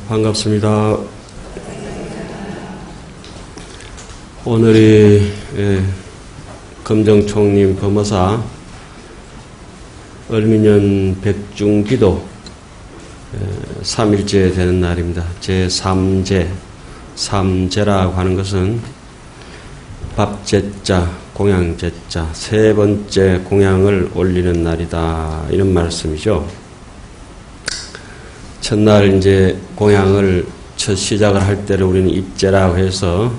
반갑습니다. 오늘이 검정총림 범어사 을미년 백중기도 3일째 되는 날입니다. 제3제, 3제라고 하는 것은 밥제자, 공양제자, 세 번째 공양을 올리는 날이다. 이런 말씀이죠. 첫날 이제 공양을 첫 시작을 할 때를 우리는 입제라고 해서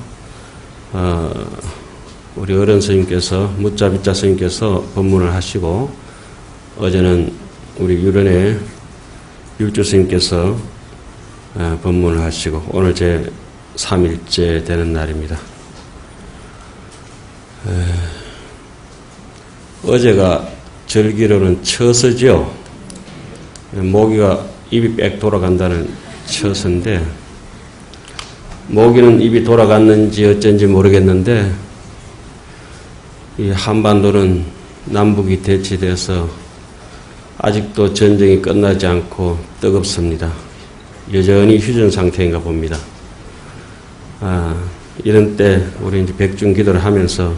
우리 어른 스님께서 무자비자 스님께서 법문을 하시고 어제는 우리 유련의 율주 스님께서 법문을 하시고 오늘 제 3일째 되는 날입니다. 어제가 절기로는 처서죠. 모기가 입이 빽 돌아간다는 처서인데 모기는 입이 돌아갔는지 어쩐지 모르겠는데 이 한반도는 남북이 대치돼서 아직도 전쟁이 끝나지 않고 뜨겁습니다. 여전히 휴전 상태인가 봅니다. 이런 때 우리 이제 백중기도를 하면서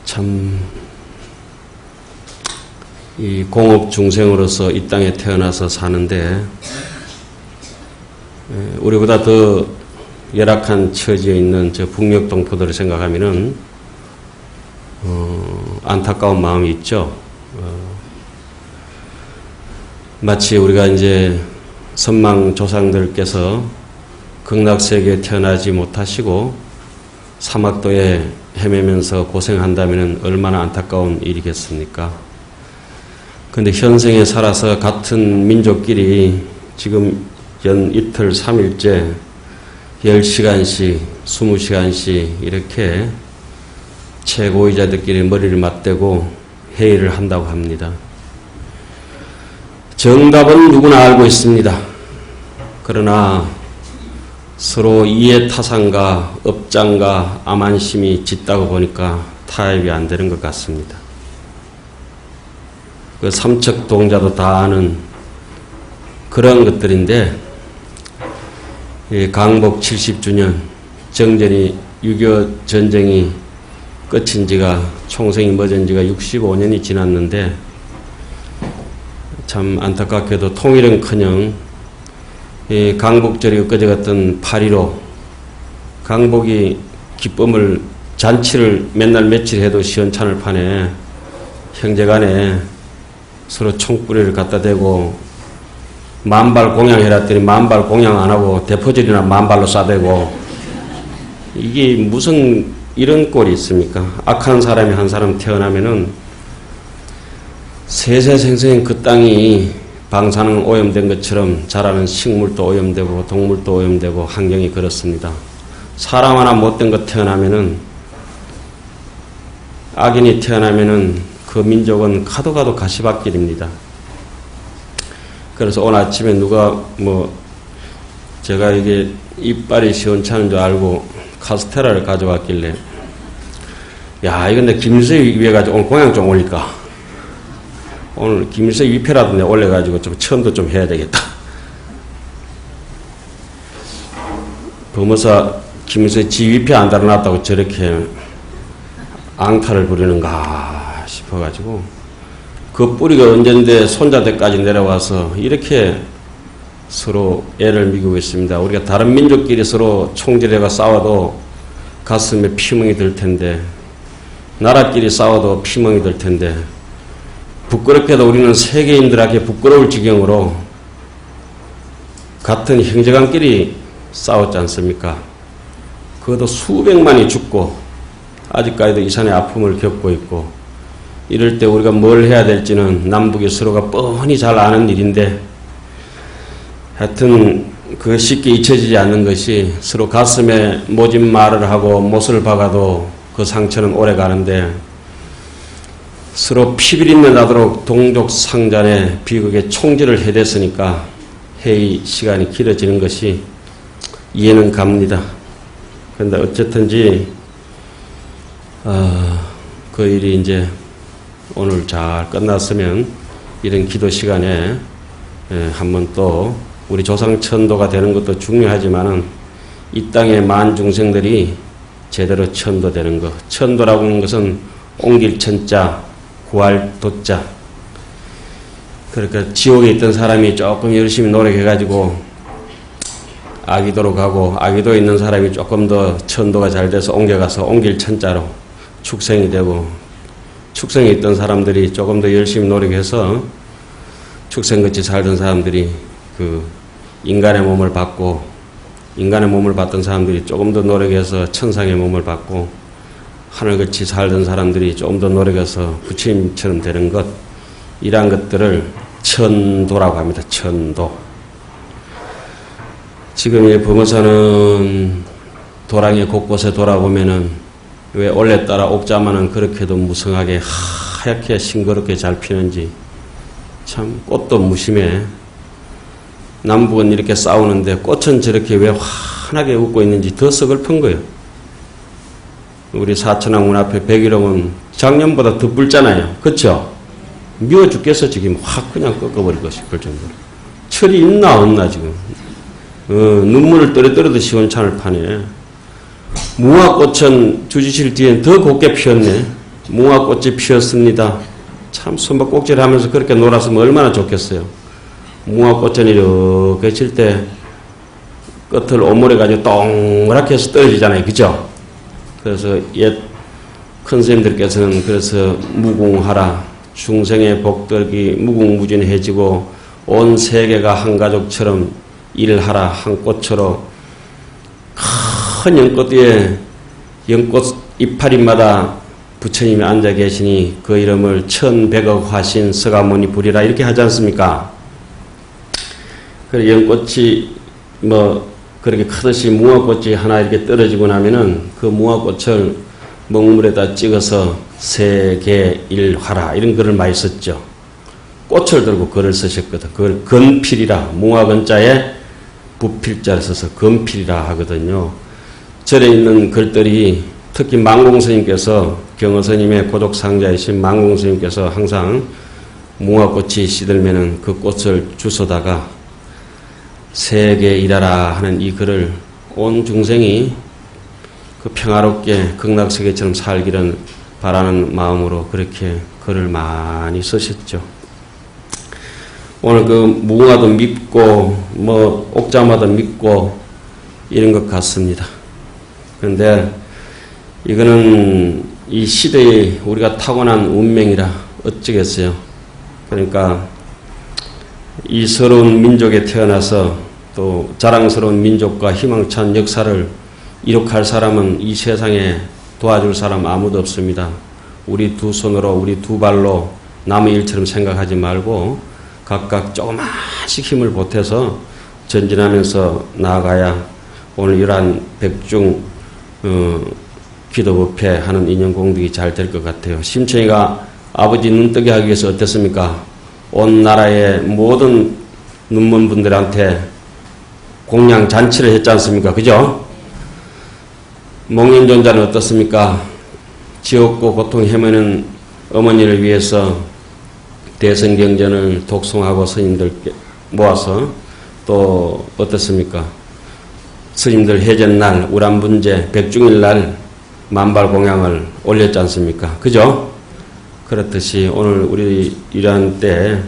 참 이 공업 중생으로서 이 땅에 태어나서 사는데 우리보다 더 열악한 처지에 있는 저 북녘 동포들을 생각하면은 안타까운 마음이 있죠. 마치 우리가 이제 선망 조상들께서 극락세계에 태어나지 못하시고 사막도에 헤매면서 고생한다면 얼마나 안타까운 일이겠습니까? 근데 현생에 살아서 같은 민족끼리 지금 연 이틀 3일째 10시간씩 20시간씩 이렇게 최고위자들끼리 머리를 맞대고 회의를 한다고 합니다. 정답은 누구나 알고 있습니다. 그러나 서로 이해타산과 업장과 암안심이 짙다고 보니까 타협이 안 되는 것 같습니다. 그 삼척동자도 다 아는 그런 것들인데 강복 70주년 정전이 6.25 전쟁이 끝인 지가 총성이 멎은 지가 65년이 지났는데 참 안타깝게도 통일은커녕 강복절이 엊그제 같은 8.15 강복이 기쁨을 잔치를 맨날 며칠 해도 시원찮을 판에 형제간에 서로 총구리를 갖다 대고 만발 공양해라 했더니 만발 공양 안 하고 대포질이나 만발로 쏴대고 이게 무슨 이런 꼴이 있습니까? 악한 사람이 한 사람 태어나면은 세세생생 그 땅이 방사능 오염된 것처럼 자라는 식물도 오염되고 동물도 오염되고 환경이 그렇습니다. 사람 하나 못된 것 태어나면은 악인이 태어나면은 그 민족은 가도 가도 가시밭길입니다. 그래서 오늘 아침에 누가 제가 이게 이빨이 시원찮은 줄 알고 카스테라를 가져왔길래 야 이건데 김일성이 위해가지고 오늘 공양 좀 올릴까? 오늘 김일성 위패라도 내가 올려가지고 좀 처음도 좀 해야 되겠다. 범어사 김일성이 지 위패 안 달아놨다고 저렇게 앙탈을 부리는가 싶어가지고 그 뿌리가 언젠데 손자들까지 내려와서 이렇게 서로 애를 미기고 있습니다. 우리가 다른 민족끼리 서로 총질해가 싸워도 가슴에 피멍이 들 텐데 나라끼리 싸워도 피멍이 들 텐데 부끄럽게도 우리는 세계인들에게 부끄러울 지경으로 같은 형제간끼리 싸웠지 않습니까? 그것도 수백만이 죽고 아직까지도 이 산의 아픔을 겪고 있고 이럴 때 우리가 뭘 해야 될지는 남북이 서로가 뻔히 잘 아는 일인데 하여튼 그 쉽게 잊혀지지 않는 것이 서로 가슴에 모진 말을 하고 못을 박아도 그 상처는 오래 가는데 서로 피비린내 나도록 동족 상잔의 비극에 총질을 해댔으니까 회의 시간이 길어지는 것이 이해는 갑니다. 그런데 어쨌든지 그 일이 이제 오늘 잘 끝났으면 이런 기도 시간에 한번 또 우리 조상 천도가 되는 것도 중요하지만은 이 땅의 만 중생들이 제대로 천도되는 것. 천도라고 하는 것은 옮길 천자, 구할 도자. 그러니까 지옥에 있던 사람이 조금 열심히 노력해가지고 아기도로 가고, 아기도에 있는 사람이 조금 더 천도가 잘 돼서 옮겨가서 옮길 천자로 축생이 되고, 축생에 있던 사람들이 조금 더 열심히 노력해서 축생같이 살던 사람들이 그 인간의 몸을 받고, 인간의 몸을 받던 사람들이 조금 더 노력해서 천상의 몸을 받고, 하늘같이 살던 사람들이 조금 더 노력해서 부처님처럼 되는 것, 이러한 것들을 천도라고 합니다. 천도. 지금 이 범어사는 도랑의 곳곳에 돌아보면은 왜 올해따라 옥자마는 그렇게도 무성하게 하얗게 싱그럽게 잘 피는지, 참 꽃도 무심해. 남북은 이렇게 싸우는데 꽃은 저렇게 왜 환하게 웃고 있는지 더 서글픈 거예요. 우리 사천왕 문 앞에 백일홍은 작년보다 더 붉잖아요. 그쵸? 미워 죽겠어. 지금 확 그냥 꺾어버릴 것이 그럴 정도로. 철이 있나 없나 지금. 눈물을 떨어뜨려도 시원찮을 판에. 무화꽃은 주지실 뒤엔 더 곱게 피었네. 무화꽃이 피었습니다. 참 손바꼭질 하면서 그렇게 놀았으면 얼마나 좋겠어요. 무화꽃은 이렇게 칠 때 끝을 오므려가지고 동그랗게 해서 떨어지잖아요. 그죠? 그래서 옛 큰 선생님들께서는 그래서 무궁하라, 중생의 복덕이 무궁무진해지고 온 세계가 한 가족처럼 일하라, 한 꽃으로 큰 연꽃 위에 연꽃 이파리마다 부처님이 앉아 계시니 그 이름을 천백억 화신 서가모니 부리라 이렇게 하지 않습니까? 그 연꽃이 뭐 그렇게 크듯이 무화꽃이 하나 이렇게 떨어지고 나면은 그 무화꽃을 먹물에다 찍어서 세계일화라 이런 글을 많이 썼죠. 꽃을 들고 글을 쓰셨거든. 그걸 건필이라, 무화건자에 부필자를 써서 건필이라 하거든요. 절에 있는 글들이 특히 망공스님께서, 경어스님의 고족상자이신 망공스님께서 항상 무화꽃이 시들면은 그 꽃을 주워다가 세계 일하라 하는 이 글을 온 중생이 그 평화롭게 극락세계처럼 살기를 바라는 마음으로 그렇게 글을 많이 쓰셨죠. 오늘 그 무궁화도 믿고 뭐 옥자마도 믿고 이런 것 같습니다. 그런데 이거는 이 시대에 우리가 타고난 운명이라 어쩌겠어요. 그러니까 이 서러운 민족에 태어나서 또 자랑스러운 민족과 희망찬 역사를 이룩할 사람은 이 세상에 도와줄 사람 아무도 없습니다. 우리 두 손으로 우리 두 발로 남의 일처럼 생각하지 말고 각각 조그마씩 힘을 보태서 전진하면서 나아가야 오늘 이러한 백중 기도법회 하는 인연공덕이 잘 될 것 같아요. 심청이가 아버지 눈뜨게 하기 위해서 어땠습니까? 온 나라의 모든 눈먼분들한테 공양 잔치를 했지 않습니까? 그죠? 목련존자는 어떻습니까? 지옥고 고통 헤매는 어머니를 위해서 대선경전을 독송하고 스님들 모아서 또 어떻습니까? 스님들 해전날, 우람분제, 백중일날 만발공양을 올렸지 않습니까? 그죠? 그렇듯이 오늘 우리 이러한 때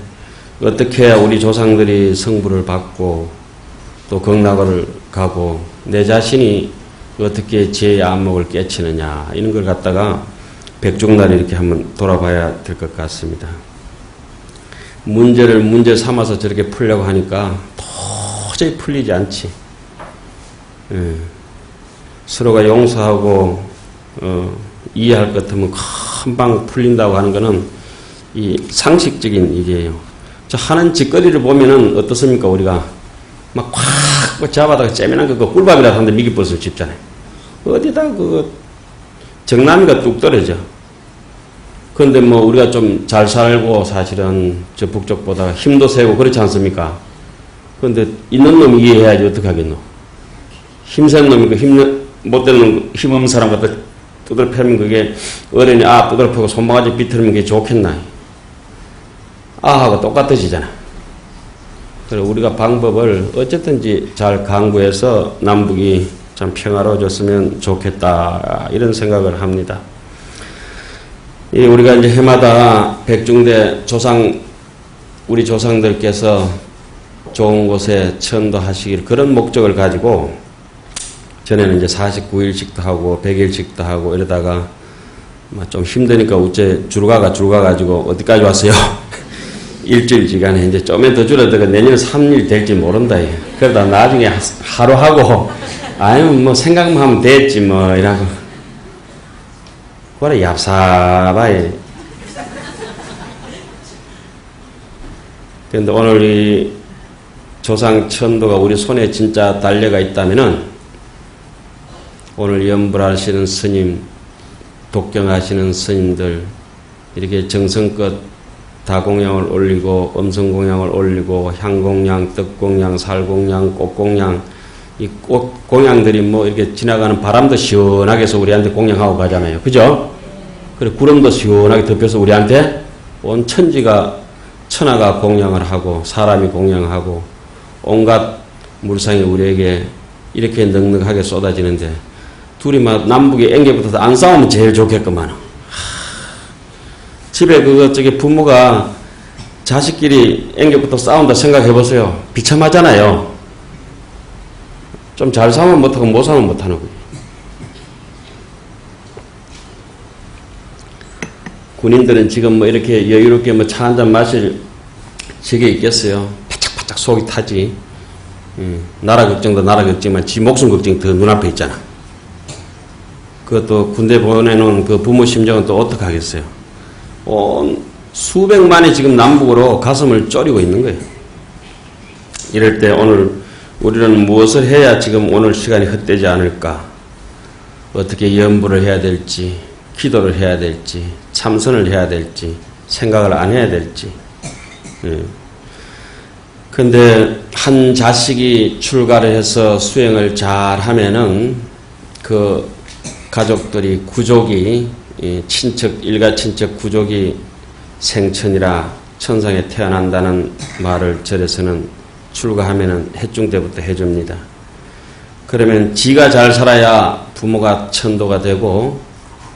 어떻게 해야 우리 조상들이 성부를 받고 또 극락을 가고 내 자신이 어떻게 제 안목을 깨치느냐 이런 걸 갖다가 백중날 이렇게 한번 돌아봐야 될 것 같습니다. 문제를 문제 삼아서 저렇게 풀려고 하니까 도저히 풀리지 않지. 서로가 용서하고 이해할 것 같으면 금방 풀린다고 하는 것은 이 상식적인 일이에요. 저 하는 짓거리를 보면은 어떻습니까? 우리가 막 꽉 잡아다가 째면한 거 꿀밥이라도 하는데 미끼버섯을 집잖아요. 어디다 그 정남이가 뚝 떨어져. 그런데 뭐 우리가 좀 잘 살고 사실은 저 북쪽보다 힘도 세고 그렇지 않습니까? 그런데 있는 놈이 이해해야지 어떻게 하겠노? 힘센 놈이 그 못된 놈, 힘없는 사람 갖다 두드려 패면 그게 어른이 두드려 패고 손바가지 비틀면 그게 좋겠나? 하고 똑같아지잖아. 그래서 우리가 방법을 어쨌든지 잘 강구해서 남북이 참 평화로워졌으면 좋겠다 이런 생각을 합니다. 우리가 이제 해마다 백중대 우리 조상들께서 좋은 곳에 천도하시길 그런 목적을 가지고 전에는 이제 49일씩도 하고 100일씩도 하고 이러다가 좀 힘드니까 우째 줄가가지고 어디까지 왔어요? 일주일지간에 이제 좀에 더 줄어들고 내년 3일 될지 모른다. 그러다 나중에 하루 하고 아니면 뭐 생각만 하면 됐지 뭐 이라고 그래 얍삽하게. 그런데 오늘 이 조상 천도가 우리 손에 진짜 달려가 있다면은 오늘 연불하시는 스님, 독경하시는 스님들 이렇게 정성껏 다공양을 올리고 음성공양을 올리고 향공양, 떡공양, 살공양, 꽃공양 이 꽃 공양들이 뭐 이렇게 지나가는 바람도 시원하게 해서 우리한테 공양하고 가잖아요. 그죠? 그리고 구름도 시원하게 덮여서 우리한테 온 천하가 공양을 하고 사람이 공양하고 온갖 물상이 우리에게 이렇게 넉넉하게 쏟아지는데 둘이 막 남북이 앵겨붙어서 안 싸우면 제일 좋겠구만. 집에 저기 부모가 자식끼리 앵겨붙어 싸운다 생각해보세요. 비참하잖아요. 좀 잘 싸우면 못하고 못 싸우면 못하는 거예요. 군인들은 지금 뭐 이렇게 여유롭게 뭐 차 한잔 마실 적이 있겠어요. 바짝바짝 속이 타지. 나라 걱정도 나라 걱정이지만 지 목숨 걱정이 더 눈앞에 있잖아. 그것도 군대 보내놓은 그 부모 심정은 또 어떡하겠어요. 수백만이 지금 남북으로 가슴을 졸이고 있는 거예요. 이럴 때 오늘 우리는 무엇을 해야 지금 오늘 시간이 헛되지 않을까? 어떻게 연부를 해야 될지, 기도를 해야 될지, 참선을 해야 될지, 생각을 안 해야 될지. 근데 한 자식이 출가를 해서 수행을 잘 하면은 그 가족들이 구족이 친척 일가 친척 구족이 생천이라 천상에 태어난다는 말을 절에서는 출가하면은 해중 때부터 해줍니다. 그러면 지가 잘 살아야 부모가 천도가 되고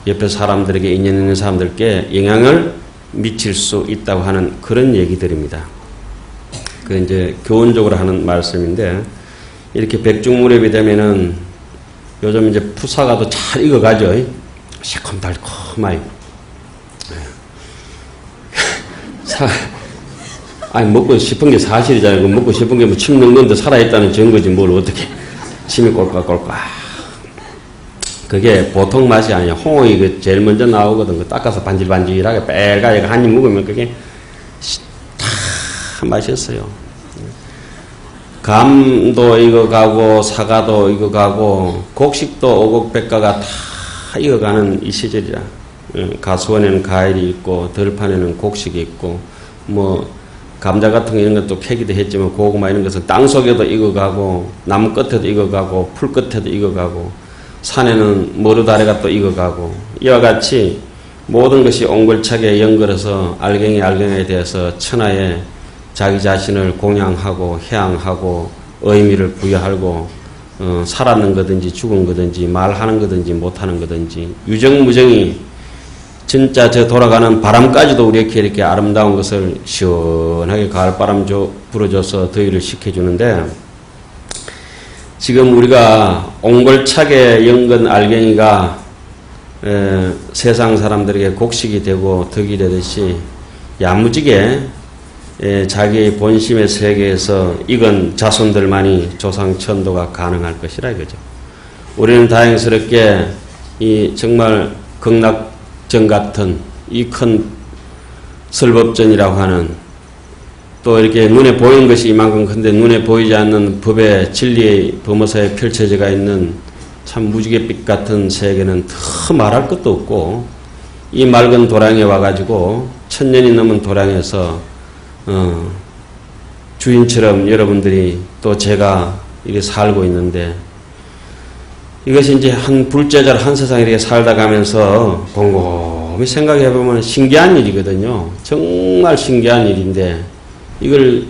옆에 사람들에게 인연 있는 사람들께 영향을 미칠 수 있다고 하는 그런 얘기들입니다. 그 이제 교훈적으로 하는 말씀인데 이렇게 백중무렵이 되면은 요즘 이제 푸사가도 잘 익어가죠. 새콤달콤하게. 아니 먹고 싶은 게 사실이잖아요. 먹고 싶은 게 뭐 침 넣는 건데 살아있다는 증거지 뭘 어떻게 침이 꼴깍꼴깍. 그게 보통 맛이 아니야. 홍어이 그 제일 먼저 나오거든. 그 닦아서 반질반질하게 빨갛게 한 입 먹으면 그게 다 맛있어요. 감도 익어가고 사과도 익어가고 곡식도 오곡백과가 다 익어가는 이 시절이라. 가수원에는 과일이 있고 들판에는 곡식이 있고 뭐 감자 같은 거 이런 것도 캐기도 했지만 고구마 이런 것은 땅 속에도 익어가고 나무 끝에도 익어가고 풀 끝에도 익어가고 산에는 머루다래가 또 익어가고 이와 같이 모든 것이 옹골차게 연결해서 알갱이에 대해서 천하에 자기 자신을 공양하고 해양하고 의미를 부여하고 살았는 거든지 죽은 거든지 말하는 거든지 못하는 거든지 유정무정이 진짜 저 돌아가는 바람까지도 우리에게 이렇게 아름다운 것을 시원하게 가을바람 불어줘서 더위를 식혀주는데 지금 우리가 옹골차게 연근 알갱이가 세상 사람들에게 곡식이 되고 덕이 되듯이 야무지게 자기의 본심의 세계에서 익은 자손들만이 조상천도가 가능할 것이라 이거죠. 우리는 다행스럽게 이 정말 극락전 같은 이 큰 설법전이라고 하는 또 이렇게 눈에 보이는 것이 이만큼 큰데 눈에 보이지 않는 법의 진리의 범어사에 펼쳐져 있는 참 무지갯빛 같은 세계는 더 말할 것도 없고 이 맑은 도량에 와가지고 1000년이 넘은 도량에서 주인처럼 여러분들이 또 제가 이렇게 살고 있는데 이것이 이제 한 불제자로 한 세상에 이렇게 살다 가면서 곰곰이 생각해보면 신기한 일이거든요. 정말 신기한 일인데 이걸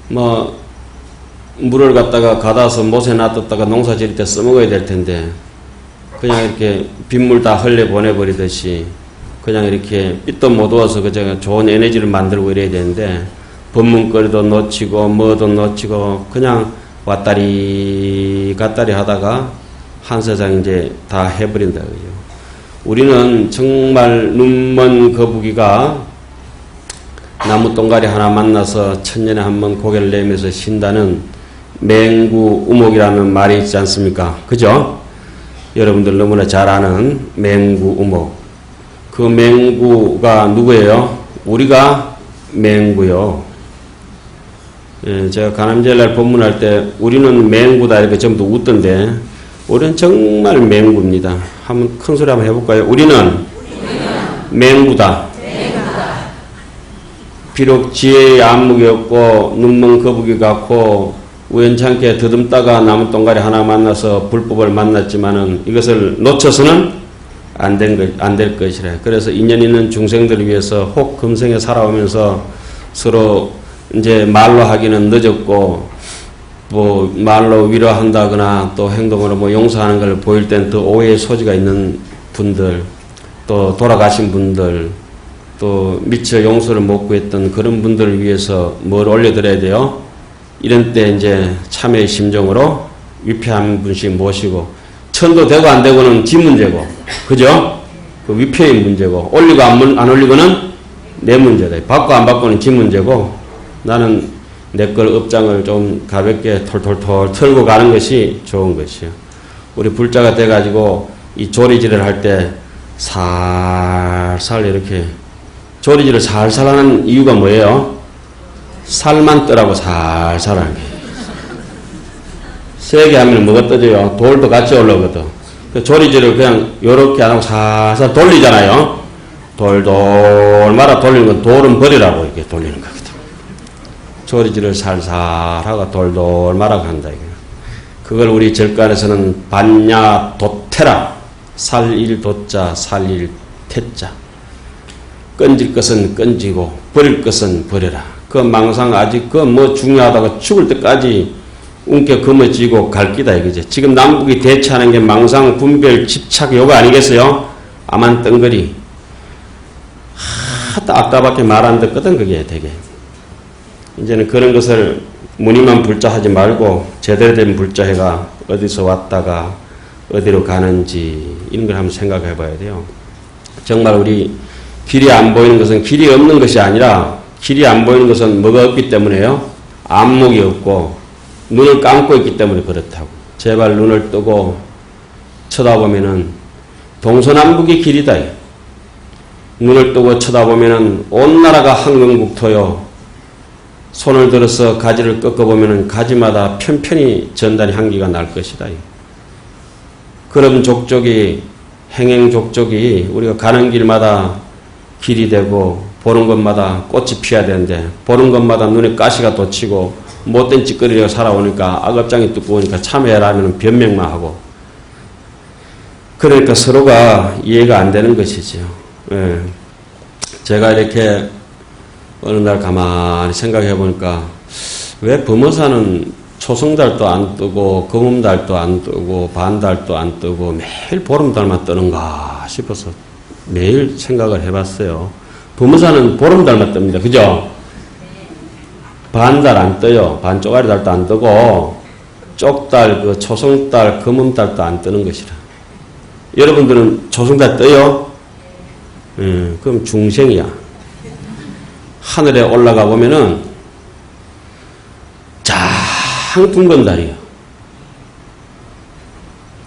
뭐 물을 갖다가 가다서 못에 놔뒀다가 농사 지을 때 써먹어야 될 텐데 그냥 이렇게 빗물 다 흘려 보내버리듯이 그냥 이렇게 빛도 못 얻어서 그저 좋은 에너지를 만들고 이래야 되는데 법문거리도 놓치고 뭐도 놓치고 그냥 왔다리 갔다리 하다가 한 세상 이제 다 해버린다 그죠. 우리는 정말 눈먼 거북이가 나무 동가리 하나 만나서 천년에 한 번 고개를 내밀면서 쉰다는 맹구 우목이라는 말이 있지 않습니까? 그죠? 여러분들 너무나 잘 아는 맹구 우목. 그 맹구가 누구예요? 우리가 맹구요. 예, 제가 가남제일날 법문할 때 우리는 맹구다 이렇게 전부 웃던데 우리는 정말 맹구입니다. 한번 큰 소리 한번 해볼까요? 우리는 맹구다. 비록 지혜의 안목이 없고 눈먼 거북이 같고 우연찮게 더듬다가 나무 동가리 하나 만나서 불법을 만났지만은 이것을 놓쳐서는 안 될 것이라. 그래서 인연 있는 중생들을 위해서 혹 금생에 살아오면서 서로 이제 말로 하기는 늦었고 뭐 말로 위로한다거나 또 행동으로 뭐 용서하는 걸 보일 땐 더 오해의 소지가 있는 분들, 또 돌아가신 분들, 또 미처 용서를 못 구했던 그런 분들을 위해서 뭘 올려드려야 돼요? 이런 때 이제 참회의 심정으로 위패 한 분씩 모시고, 천도 되고 안 되고는 지 문제고, 그죠? 그 위패의 문제고, 올리고 안 올리고는 내 문제다. 받고 안 받고는 지 문제고, 나는 내 걸 업장을 좀 가볍게 털털털 털고 가는 것이 좋은 것이요. 우리 불자가 돼가지고 이 조리질을 할 때 살살 이렇게 조리질을 살살 하는 이유가 뭐예요? 살만 떠라고 살살 하는 게. 세게 하면 뭐가 떠져요? 돌도 같이 올라오거든. 그 조리질을 그냥 요렇게 안 하고 살살 돌리잖아요. 돌돌 말아 돌리는 건 돌은 버리라고 이렇게 돌리는 거거든. 조리질을 살살 하고 돌돌 말아 간다. 이게. 그걸 우리 절간에서는 반야 도태라. 살일 도자, 살일 태자. 건질 것은 건지고 버릴 것은 버려라. 그 망상 아직 그 뭐 중요하다고 죽을 때까지 움켜 검어지고 갈기다 이거지. 지금 남북이 대치하는 게 망상, 분별, 집착 요거 아니겠어요? 아만 덩거리. 하다 아까밖에 말 안 듣거든 그게 되게. 이제는 그런 것을 무늬만 불자하지 말고 제대로 된 불자해가 어디서 왔다가 어디로 가는지 이런 걸 한번 생각해 봐야 돼요. 정말 우리 길이 안 보이는 것은 길이 없는 것이 아니라 길이 안 보이는 것은 뭐가 없기 때문에요? 안목이 없고 눈을 감고 있기 때문에 그렇다고. 제발 눈을 뜨고 쳐다보면은 동서남북이 길이다. 눈을 뜨고 쳐다보면은 온 나라가 한국국토요. 손을 들어서 가지를 꺾어보면은 가지마다 편편히 전단이 향기가 날 것이다. 그런 족족이 행행족족이 우리가 가는 길마다 길이 되고 보는 것마다 꽃이 피어야 되는데 보는 것마다 눈에 가시가 돋치고 못된 짓거리가 살아오니까 악업장이 두꺼우니까 참회하라면 변명만 하고 그러니까 서로가 이해가 안 되는 것이죠. 예. 제가 이렇게 어느 날 가만히 생각해 보니까 왜 범어사는 초승달도 안 뜨고 검음달도 안 뜨고 반달도 안 뜨고 매일 보름달만 뜨는가 싶어서 매일 생각을 해봤어요. 범어사는 보름달만 뜹니다. 그죠? 반달 안 떠요. 반쪽아리 달도 안 뜨고 쪽달, 그 초승달, 검음달도 안 뜨는 것이라. 여러분들은 초승달 떠요? 그럼 중생이야. 하늘에 올라가 보면은 장 둥근 달이요.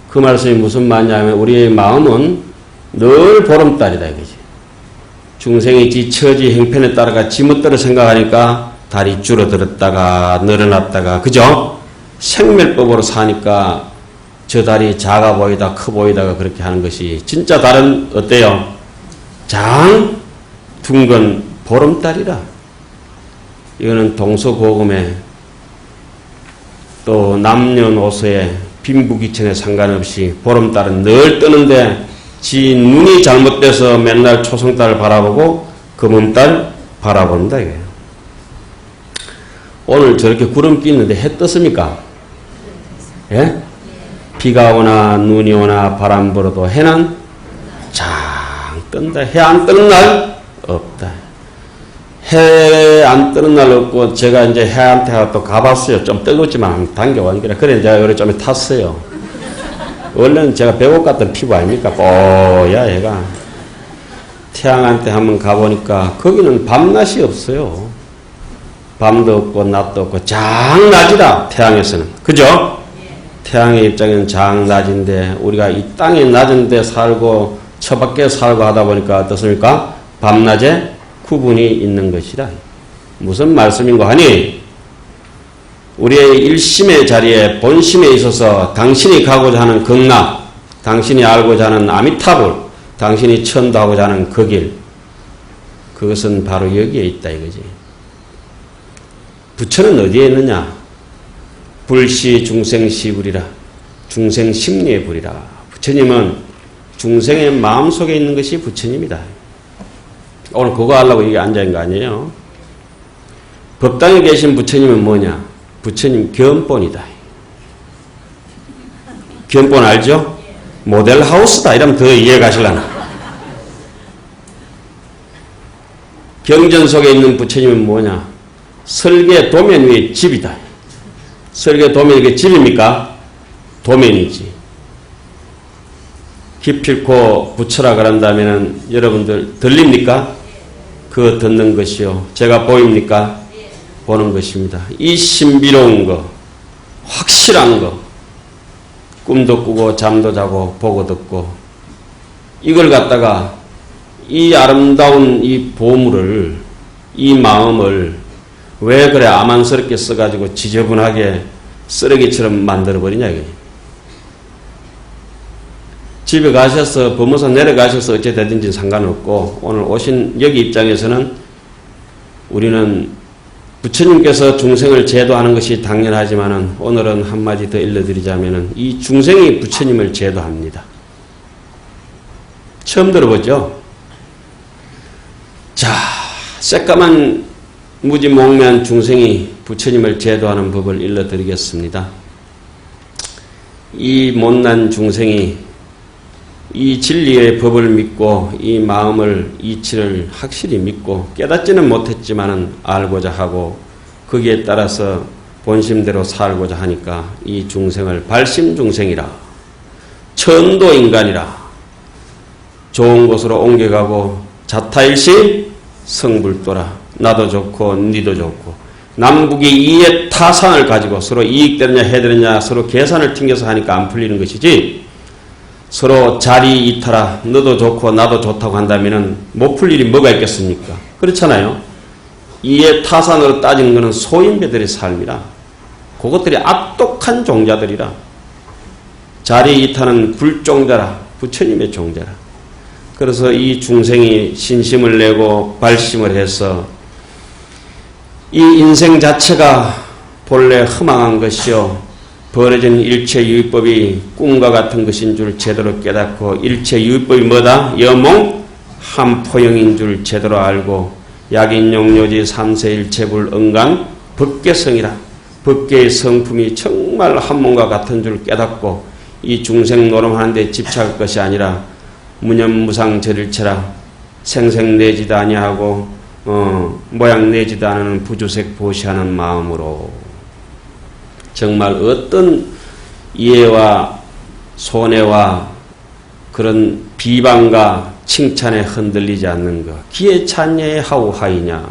그 말씀이 무슨 말이냐면 우리의 마음은 늘 보름달이다 이거지. 중생이 지 처지 행편에 따라가 지멋대로 생각하니까 달이 줄어들었다가 늘어났다가 그죠? 생멸법으로 사니까 저 달이 작아 보이다 커 보이다가 그렇게 하는 것이 진짜 달은 어때요? 장 둥근 보름달이라. 이거는 동서고금에 또 남녀노소에 빈부귀천에 상관없이 보름달은 늘 뜨는데 지 눈이 잘못돼서 맨날 초승달을 바라보고 검은달 바라본다 이거예요. 오늘 저렇게 구름기 있는데 해 떴습니까? 예? 비가 오나 눈이 오나 바람 불어도 해는 장 뜬다. 해 안 뜨는 날 없다. 해 안 뜨는 날 없고, 제가 이제 해한테 또 가봤어요. 좀 뜨겁지만 당겨왔길래. 그래, 제가 요래 좀 탔어요. 원래는 제가 배옥 같은 피부 아닙니까? 뽀야, 얘가. 태양한테 한번 가보니까 거기는 밤낮이 없어요. 밤도 없고 낮도 없고 장낮이다. 태양에서는. 그죠? 태양의 입장에는 장낮인데 우리가 이 땅에 낮은 데 살고 처밖에 살고 하다 보니까 어떻습니까? 밤낮에 구분이 있는 것이다. 무슨 말씀인가 하니 우리의 일심의 자리에 본심에 있어서 당신이 가고자 하는 극락, 당신이 알고자 하는 아미타불, 당신이 천도하고자 하는 그 길, 그것은 바로 여기에 있다 이거지. 부처는 어디에 있느냐? 불시 중생시불이라. 중생심리의 불이라. 부처님은 중생의 마음속에 있는 것이 부처님이다. 오늘 그거 하려고 여기 앉아있는 거 아니에요? 법당에 계신 부처님은 뭐냐? 부처님 견본이다. 견본 알죠? 모델하우스다 이러면 더 이해가 가실라나. 경전 속에 있는 부처님은 뭐냐? 설계 도면 위에 집이다. 설계 도면이 이게 집입니까? 도면이지. 기필코 부처라 그런다면은 여러분들 들립니까? 그 듣는 것이요. 제가 보입니까? 보는 것입니다. 이 신비로운 거, 확실한 거, 꿈도 꾸고 잠도 자고 보고 듣고 이걸 갖다가 이 아름다운 이 보물을, 이 마음을 왜 그래 아만스럽게 써가지고 지저분하게 쓰레기처럼 만들어버리냐 이게. 집에 가셔서 법무사 내려가셔서 어찌 되든지 상관없고 오늘 오신 여기 입장에서는 우리는 부처님께서 중생을 제도하는 것이 당연하지만은 오늘은 한마디 더 일러드리자면은 이 중생이 부처님을 제도합니다. 처음 들어보죠? 자, 새까만 무지몽매한 중생이 부처님을 제도하는 법을 일러드리겠습니다. 이 못난 중생이 이 진리의 법을 믿고 이 마음을 이치를 확실히 믿고 깨닫지는 못했지만은 알고자 하고 거기에 따라서 본심대로 살고자 하니까 이 중생을 발심중생이라, 천도인간이라, 좋은 곳으로 옮겨가고 자타일시 성불도라, 나도 좋고 니도 좋고 남북이 이의 타산을 가지고 서로 이익되느냐 해되느냐 서로 계산을 튕겨서 하니까 안 풀리는 것이지, 서로 자리 이탈하, 너도 좋고 나도 좋다고 한다면은 못 풀 일이 뭐가 있겠습니까? 그렇잖아요. 이의 타산으로 따지는 것은 소인배들의 삶이라. 그것들이 악독한 종자들이라. 자리 이탈은 불종자라. 부처님의 종자라. 그래서 이 중생이 신심을 내고 발심을 해서 이 인생 자체가 본래 허망한 것이요, 벌어진 일체 유의법이 꿈과 같은 것인 줄 제대로 깨닫고 일체 유의법이 뭐다? 여몽 한포영인 줄 제대로 알고 약인용료지 삼세일체불 응강 법계성이라. 법계의 성품이 정말 한몸과 같은 줄 깨닫고 이 중생 노름하는 데 집착할 것이 아니라 무념무상 절일체라. 생생내지도 아니하고 모양 내지도 않은 부주색 보시하는 마음으로 정말 어떤 이해와 손해와 그런 비방과 칭찬에 흔들리지 않는 것. 기에 찬예에 하우하이냐.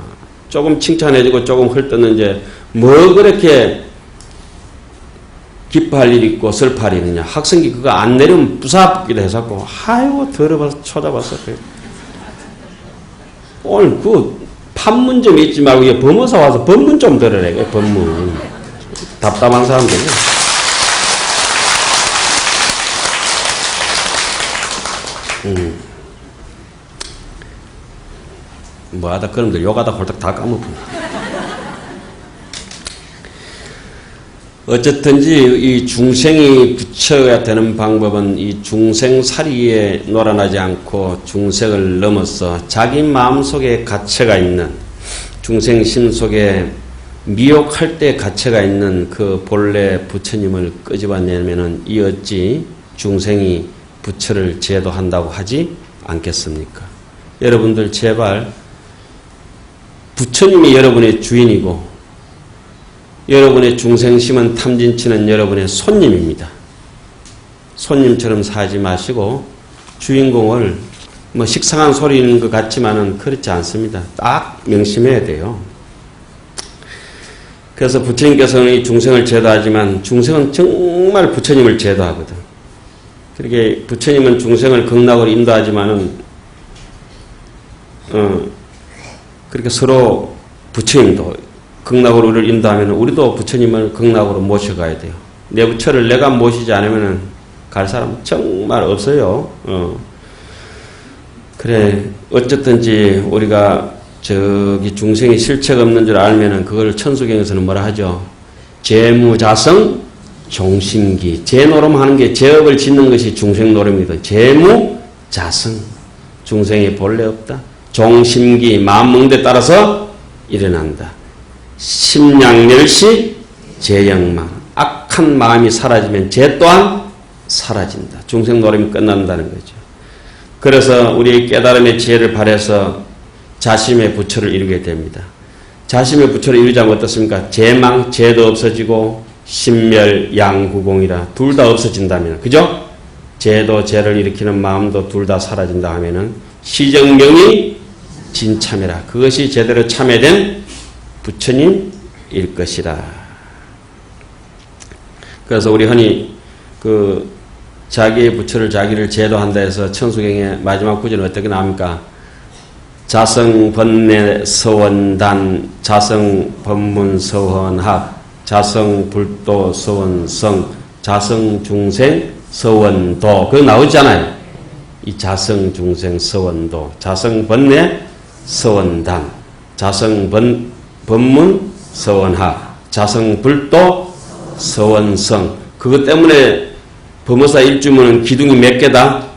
조금 칭찬해주고 조금 헐뜯는데 뭐 그렇게 기뻐할 일이 있고 슬퍼할 일이 있느냐. 학생기 그거 안 내리면 부사기도 해서고 아이고 들어봐서 쳐다봤어. 오늘 그 판문 좀 잊지 말고 법무사 와서 법문 좀 들으래. 법문. 답답한 사람들이. 뭐하다 그놈들 욕하다 홀딱 다 까먹고. 어쨌든지 이 중생이 부처가 되는 방법은 이 중생살이에 놀아나지 않고 중생을 넘어서 자기 마음속에 갇혀가 있는 중생심 속에 미혹할 때 가치가 있는 그 본래 부처님을 끄집어내면은 이 어찌 중생이 부처를 제도한다고 하지 않겠습니까? 여러분들 제발 부처님이 여러분의 주인이고 여러분의 중생심은 탐진치는 여러분의 손님입니다. 손님처럼 살지 마시고 주인공을 뭐 식상한 소리인 것 같지만은 그렇지 않습니다. 딱 명심해야 돼요. 그래서 부처님께서는 이 중생을 제도하지만 중생은 정말 부처님을 제도하거든. 그렇게 부처님은 중생을 극락으로 인도하지만은 그렇게 서로 부처님도 극락으로 우리를 인도하면 우리도 부처님을 극락으로 모셔가야 돼요. 내 부처를 내가 모시지 않으면 갈 사람 정말 없어요. 그래 어쨌든지 우리가 저기 중생이 실체가 없는 줄 알면은 그걸 천수경에서는 뭐라 하죠? 재무자성 종심기. 재노름하는 게 제업을 짓는 것이 중생 노름이거든. 재무자성 중생이 본래 없다. 종심기 마음먹는데 따라서 일어난다. 심량멸시 재영망. 악한 마음이 사라지면 죄 또한 사라진다. 중생 노름이 끝난다는 거죠. 그래서 우리의 깨달음의 지혜를 발해서 자심의 부처를 이루게 됩니다. 자심의 부처를 이루자면 어떻습니까? 재망, 죄도 없어지고 신멸, 양구공이라 둘 다 없어진다면, 그죠? 죄도 죄를 일으키는 마음도 둘 다 사라진다 하면은 시정명이 진참이라. 그것이 제대로 참여된 부처님일 것이라. 그래서 우리 흔히 그 자기의 부처를 자기를 제도한다 해서 천수경의 마지막 구절은 어떻게 나옵니까? 자성번뇌 서원단, 자성법문 서원학, 자성불도 서원성, 자성중생 서원도. 그거 나오잖아요. 이 자성중생 서원도, 자성번뇌 서원단, 자성법문 서원학, 자성불도 서원성. 그것 때문에 범어사 일주문은 기둥이 몇 개다?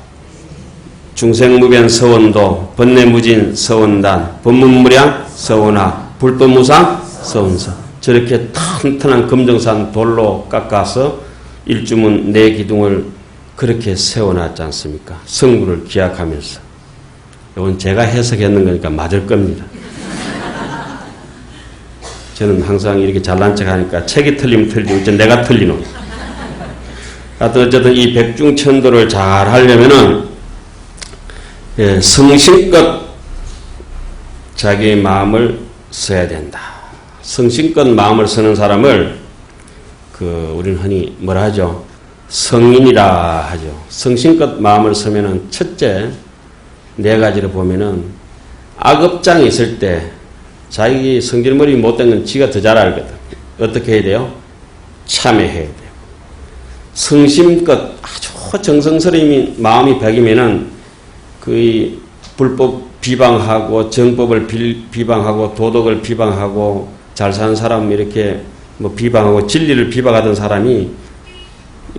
중생무변 서원도, 번뇌무진 서원단, 법문무량 서원학, 불도무상 서원성. 저렇게 튼튼한 금정산 돌로 깎아서 일주문 네 기둥을 그렇게 세워놨지 않습니까? 성구를 기약하면서. 이건 제가 해석했는 거니까 맞을 겁니다. 저는 항상 이렇게 잘난 척 하니까 책이 틀리면 틀리지 어째 내가 틀리노. 하여튼 어쨌든 이 백중천도를 잘 하려면은 성심껏 자기의 마음을 써야 된다. 성심껏 마음을 쓰는 사람을 우리는 흔히 뭐라 하죠? 성인이라 하죠. 성심껏 마음을 쓰면은 첫째 네 가지를 보면은 악업장이 있을 때 자기 성질머리 못된 건 지가 더 잘 알거든. 어떻게 해야 돼요? 참여해야 돼요. 성심껏 아주 정성스러운 마음이 배기면은 그 불법 비방하고 정법을 비방하고 도덕을 비방하고 잘 사는 사람 이렇게 뭐 비방하고 진리를 비방하던 사람이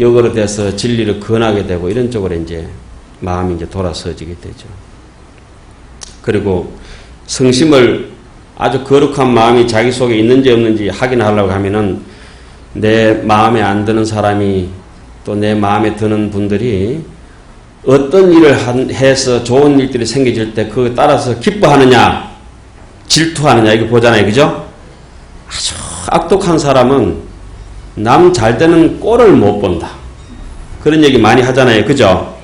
역으로 돼서 진리를 건하게 되고 이런 쪽으로 이제 마음이 이제 돌아서지게 되죠. 그리고 성심을 아주 거룩한 마음이 자기 속에 있는지 없는지 확인하려고 하면은 내 마음에 안 드는 사람이 또 내 마음에 드는 분들이 어떤 일을 해서 좋은 일들이 생겨질 때 그거 따라서 기뻐하느냐 질투하느냐 이거 보잖아요. 그죠? 아주 악독한 사람은 남 잘 되는 꼴을 못 본다. 그런 얘기 많이 하잖아요. 그죠?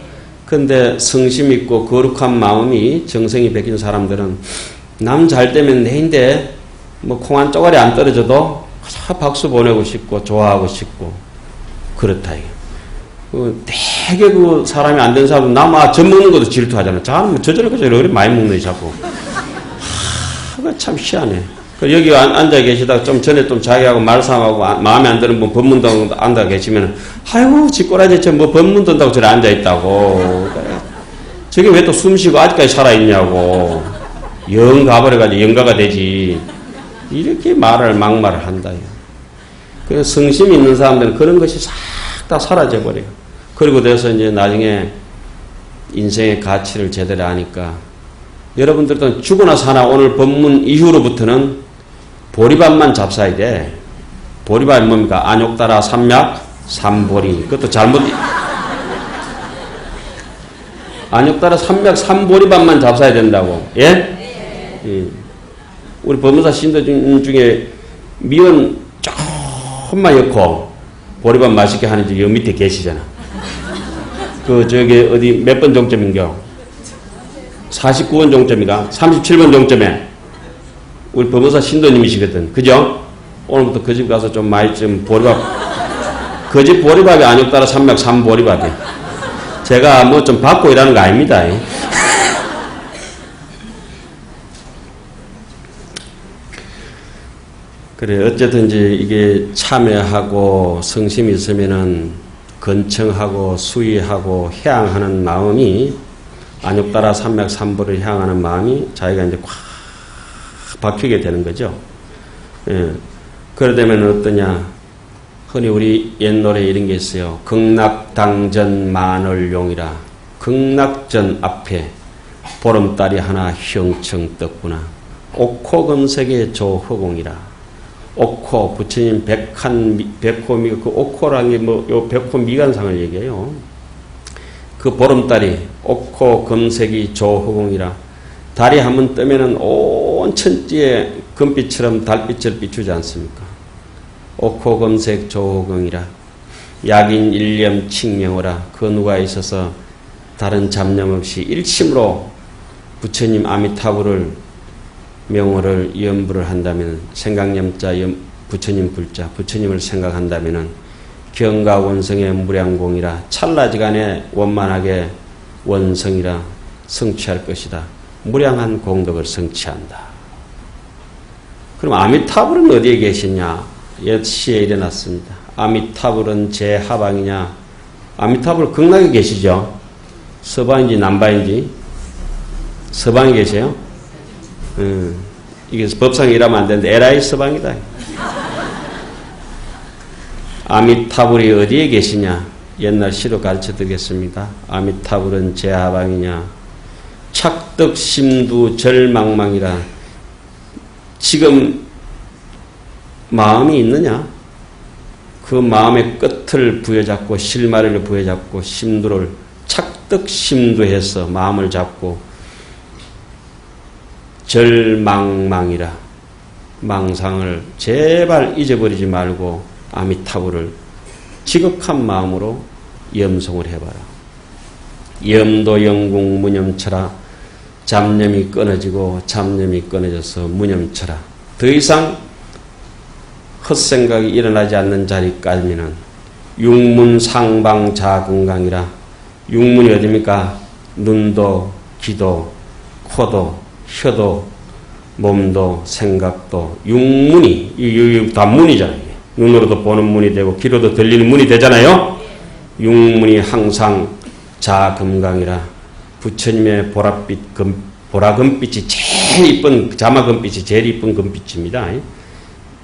근데 성심 있고 거룩한 마음이 정성이 베낀 사람들은 남 잘 되면 내인데 뭐 콩 한 쪼가리 안 떨어져도 박수 보내고 싶고 좋아하고 싶고 그렇다. 되게 그 사람이 안 된 사람은 젖 먹는 것도 질투하잖아. 자는 저저렇게 저렇게 많이 먹네 자꾸. 참 희한해. 여기 앉아 계시다가 좀 전에 좀 자기하고 말싸움하고 마음에 안 드는 분 법문도 앉아 계시면 아이고 지꼬라지 뭐 법문 듣다고 저래 앉아 있다고. 저게 왜 또 숨 쉬고 아직까지 살아있냐고. 영 가버려가지고 영가가 되지. 이렇게 막말을 한다. 그래서 성심이 있는 사람들은 그런 것이 싹 다 사라져버려요. 그리고 돼서 이제 나중에 인생의 가치를 제대로 아니까 여러분들도 죽으나 사나 오늘 법문 이후로부터는 보리밥만 잡사야 돼. 보리밥이 뭡니까? 안욕따라 삼약 삼보리. 그것도 잘못. 안욕따라 삼약 삼보리밥만 잡사야 된다고. 예? 예. 우리 법무사 신도 중에 미원 조금만 엮고 보리밥 맛있게 하는지 여 밑에 계시잖아. 저기 어디 몇 번 종점인겨? 49번 종점이가 37번 종점에 우리 법무사 신도님이시거든. 그죠? 오늘부터 그 집 가서 좀 많이 좀 보리밥, 그 집 보리밥이 안욕따라 삼약 삼보리밥이. 제가 뭐 좀 받고 일하는 거 아닙니다. 그래, 어쨌든지 이게 참여하고 성심이 있으면은 건청하고 수의하고 향하는 마음이, 안욕따라 삼약 삼보를 향하는 마음이 자기가 이제 꽉 박히게 되는 거죠. 예. 그러다면 어떠냐. 흔히 우리 옛 노래에 이런 게 있어요. 극락당전 만월용이라. 극락전 앞에 보름달이 하나 형청 떴구나. 옥호금색의 조허공이라. 옥호, 부처님 백호미, 그 옥호라는 게 뭐, 요 백호 미간상을 얘기해요. 그 보름달이 옥호 금색이 조허공이라. 달이 한번 뜨면은 온 천지에 금빛처럼 달빛을 비추지 않습니까? 옥호 금색 조허공이라. 약인 일념 칙명어라. 그 누가 있어서 다른 잡념 없이 일심으로 부처님 아미타불을 명호를 염불을 한다면, 생각념자 부처님 불자 부처님을 생각한다면은 경가원성의 무량공이라. 찰나지간에 원만하게 원성이라 성취할 것이다. 무량한 공덕을 성취한다. 그럼 아미타불은 어디에 계시냐? 옛 시에 일어났습니다. 아미타불은 제 하방이냐? 아미타불 극락에 계시죠? 서방인지 남방인지? 서방에 계세요? 이게 법상에 일하면 안 되는데 에라이 서방이다. 아미타불이 어디에 계시냐? 옛날 시로 가르쳐 드리겠습니다. 아미타불은 제 하방이냐? 착덕심두 절망망이라. 지금 마음이 있느냐? 그 마음의 끝을 부여잡고 실마리를 부여잡고 심두를 착덕심두해서 마음을 잡고 절망망이라. 망상을 제발 잊어버리지 말고 아미타불을 지극한 마음으로 염송을 해봐라. 염도 영궁 무념처라. 잡념이 끊어지고 잡념이 끊어져서 무념처라. 더 이상 헛생각이 일어나지 않는 자리까지는 육문상방자건강이라. 육문이 어디입니까? 눈도 귀도 코도 혀도 몸도 생각도 육문이, 이 다 문이잖아요. 눈으로도 보는 문이 되고 귀로도 들리는 문이 되잖아요. 육문이 항상 자금강이라. 부처님의 보랏빛, 보라금빛이 제일 이쁜, 자마금빛이 제일 이쁜 금빛입니다.